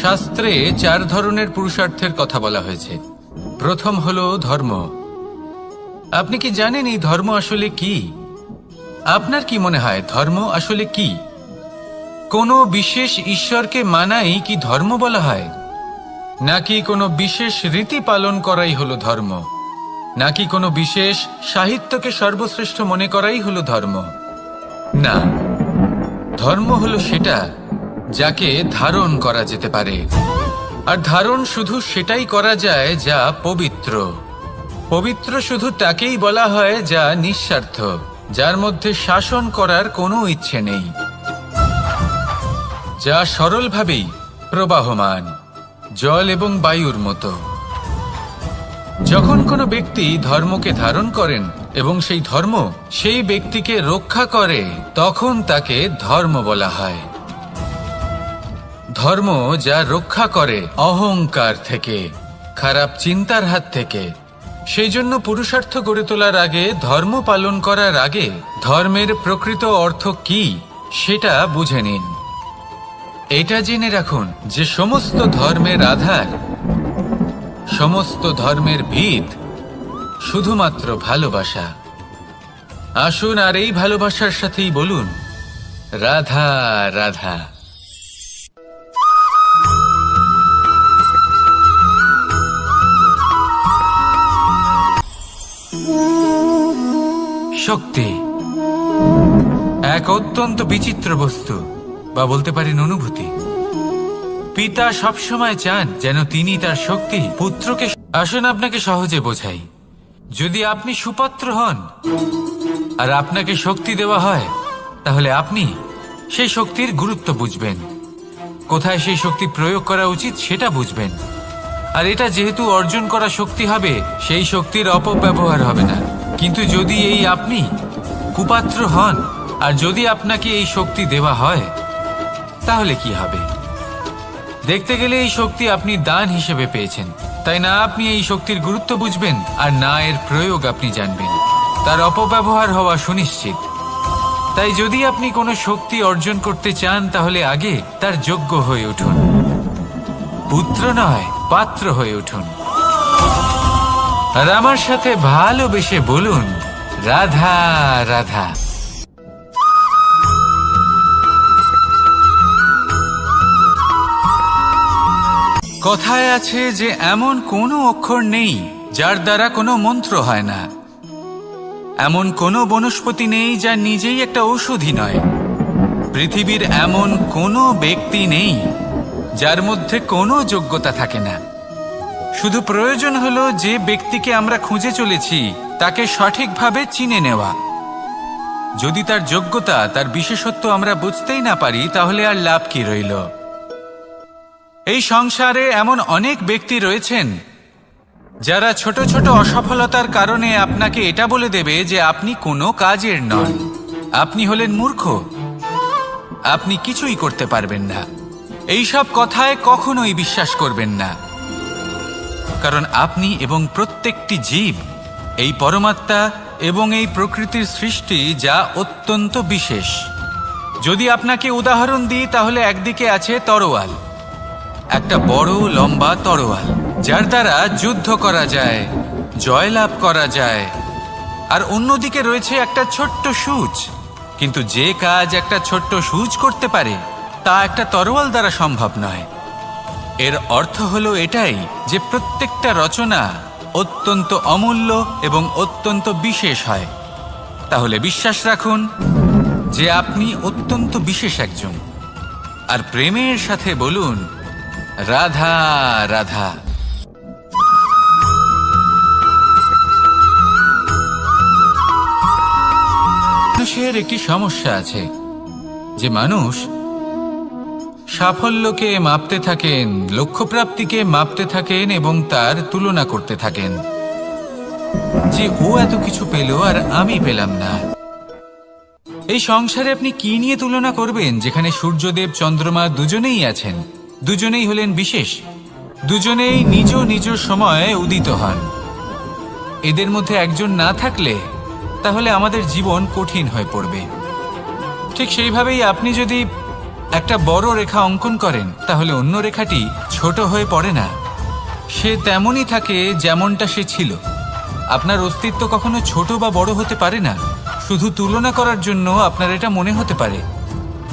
শাস্ত্রে 4 ধরনের পুরুষার্থের কথা বলা হয়েছে। প্রথম হলো ধর্ম। আপনি কি জানেন এই ধর্ম আসলে কি? আপনার কি মনে হয় ধর্ম আসলে কি? কোনো বিশেষ ঈশ্বরকে মানাই কি ধর্ম বলা হয়? নাকি কোনো বিশেষ রীতি পালন করাই হলো ধর্ম? নাকি কোনো বিশেষ সাহিত্যকে সর্বশ্রেষ্ঠ মনে করাই হলো ধর্ম? না, ধর্ম হলো সেটা যাকে ধারণ করা যেতে পারে। আর ধারণ শুধু সেটাই করা যায় যা পবিত্র। পবিত্র শুধু তাকেই বলা হয় যা নিঃস্বার্থ, যার মধ্যে শাসন করার কোনো ইচ্ছে নেই, যা সরলভাবেই প্রবাহমান, জল এবং বায়ুর মতো। যখন কোনো ব্যক্তি ধর্মকে ধারণ করেন এবং সেই ধর্ম সেই ব্যক্তিকে রক্ষা করে, তখন তাকে ধর্ম বলা হয়। ধর্ম যা রক্ষা করে অহংকার থেকে, খারাপ চিন্তার হাত থেকে। সেই জন্য পুরুষার্থ গড়ে তোলার আগে, ধর্ম পালন করার আগে ধর্মের প্রকৃত অর্থ কি সেটা বুঝে নিন। এটা জেনে রাখুন যে সমস্ত ধর্মের আধার, সমস্ত ধর্মের ভিত শুধুমাত্র ভালোবাসা। আসুন আর এই ভালোবাসার সাথেই বলুন, রাধা রাধা। শক্তি এক অত্যন্ত বিচিত্র বস্তু, বা বলতে পারেন অনুভূতি। পিতা সবসময় চান যেন তিনি তার শক্তি পুত্রকে। আসুন আপনাকে সহজে বোঝাই। যদি আপনি সুপাত্র হন আর আপনাকে শক্তি দেওয়া হয়, তাহলে আপনি সেই শক্তির গুরুত্ব বুঝবেন, কোথায় সেই শক্তি প্রয়োগ করা উচিত সেটা বুঝবেন। আর এটা যেহেতু অর্জন করা শক্তি হবে, সেই শক্তির অপব্যবহার হবে না। কিন্তু যদি এই আপনি কুপাত্র হন আর যদি আপনাকে এই শক্তি দেওয়া হয়, তাহলে কি হবে? দেখতে গেলে এই শক্তি আপনি দান হিসেবে পেয়েছেন, তাই না আপনি এই শক্তির গুরুত্ব বুঝবেন আর না এর প্রয়োগ আপনি জানবেন। তার অপব্যবহার হওয়া সুনিশ্চিত। তাই যদি আপনি কোনো শক্তি অর্জন করতে চান, তাহলে আগে তার যোগ্য হয়ে উঠুন। পুত্র নয়, পাত্র হয়ে উঠুন। আর আমার সাথে ভালোবেসে বলুন, রাধা রাধা। কথায় আছে যে এমন কোনো অক্ষর নেই যার দ্বারা কোনো মন্ত্র হয় না। এমন কোনো বনস্পতি নেই যা নিজেই একটা ঔষধি নয়। পৃথিবীর এমন কোনো ব্যক্তি নেই যার মধ্যে কোনো যোগ্যতা থাকে না। শুধু প্রয়োজন হলো যে ব্যক্তিকে আমরা খুঁজে চলেছি তাকে সঠিকভাবে চিনে নেওয়া। যদি তার যোগ্যতা, তার বিশেষত্ব আমরা বুঝতেই না পারি, তাহলে আর লাভ কি রইল? এই সংসারে এমন অনেক ব্যক্তি রয়েছেন যারা ছোট ছোট অসফলতার কারণে আপনাকে এটা বলে দেবে যে আপনি কোনো কাজের নন, আপনি হলেন মূর্খ, আপনি কিছুই করতে পারবেন না। এইসব কথায় কখনোই বিশ্বাস করবেন না, কারণ আপনি এবং প্রত্যেকটি জীব এই পরমাত্মা এবং এই প্রকৃতির সৃষ্টি, যা অত্যন্ত বিশেষ। যদি আপনাকে উদাহরণ দিই, তাহলে একদিকে আছে তরোয়াল একটা বড় লম্বা তরোয়াল, যার দ্বারা যুদ্ধ করা যায়, জয়লাভ করা যায়। আর অন্যদিকে রয়েছে একটা ছোট্ট সূচ। কিন্তু যে কাজ একটা ছোট্ট সূচ করতে পারে তা একটা তরোয়াল দ্বারা সম্ভব নয়। এর অর্থ হলো এটাই যে প্রত্যেকটা রচনা অত্যন্ত অমূল্য এবং অত্যন্ত বিশেষ হয়। তাহলে বিশ্বাস রাখুন যে আপনি অত্যন্ত বিশেষ একজন, আর প্রেমের সাথে বলুন রাধা রাধা। মানুষের একটি সমস্যা আছে যে মানুষ সাফল্যকে মাপতে থাকেন, লক্ষ্যপ্রাপ্তিকে মাপতে থাকেন এবং তার তুলনা করতে থাকেন যে ও এত কিছু পেল আর আমি পেলাম না। এই সংসারে আপনি কি নিয়ে তুলনা করবেন, যেখানে সূর্যদেব চন্দ্রমা দুজনেই আছেন, দুজনেই হলেন বিশেষ, দুজনেই নিজ নিজ সময়ে উদিত হন। এদের মধ্যে একজন না থাকলে তাহলে আমাদের জীবন কঠিন হয়ে পড়বে। ঠিক সেইভাবেই আপনি যদি একটা বড় রেখা অঙ্কন করেন তাহলে অন্য রেখাটি ছোট হয়ে পড়ে না, সে তেমনই থাকে যেমনটা সে ছিল। আপনার অস্তিত্ব কখনো ছোট বা বড় হতে পারে না, শুধু তুলনা করার জন্য আপনার এটা মনে হতে পারে।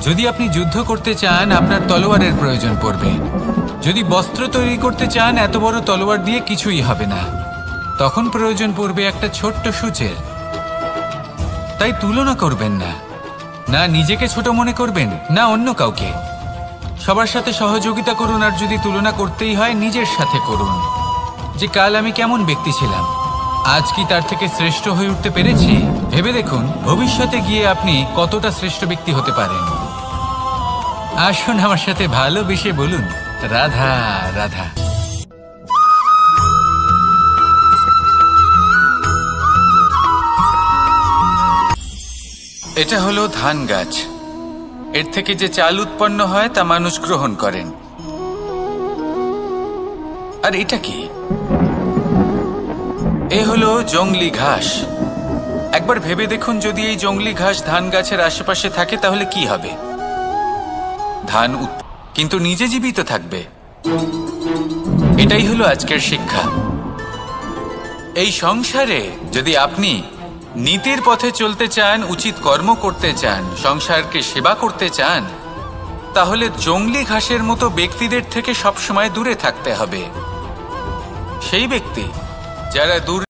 যদি আপনি যুদ্ধ করতে চান আপনার তলোয়ারের প্রয়োজন পড়বে, যদি বস্ত্র তৈরি করতে চান এত বড় তলোয়ার দিয়ে কিছুই হবে না, তখন প্রয়োজন পড়বে একটা ছোট্ট সূচের। তাই তুলনা করবেন না, না নিজেকে ছোট মনে করবেন না অন্য কাউকে। সবার সাথে সহযোগিতা করুন, আর যদি তুলনা করতেই হয় নিজের সাথে করুন যে কাল আমি কেমন ব্যক্তি ছিলাম, আজ কি তার থেকে শ্রেষ্ঠ হয়ে উঠতে পেরেছি। ভেবে দেখুন ভবিষ্যতে গিয়ে আপনি কতটা শ্রেষ্ঠ ব্যক্তি হতে পারেন। আসুন আমার সাথে ভালোবেসে বলুন রাধা রাধা। এটা হলো ধান গাছ। এর থেকে যে চাল উৎপন্ন হয় তা মানুষ গ্রহণ করেন। আর এটা কি? এ হলো জংলি ঘাস। একবার ভেবে দেখুন যদি এই জংলি ঘাস ধান গাছের আশেপাশে থাকে তাহলে কি হবে? ধান কিন্তু নিজে জীবিত থাকবে। এটাই হলো আজকের শিক্ষা। এই সংসারে যদি আপনি নীতির পথে চলতে চান, উচিত কর্ম করতে চান, সংসারকে সেবা করতে চান, তাহলে জংলি ঘাসের মতো ব্যক্তিদের থেকে সবসময় দূরে থাকতে হবে। সেই ব্যক্তি যারা দূর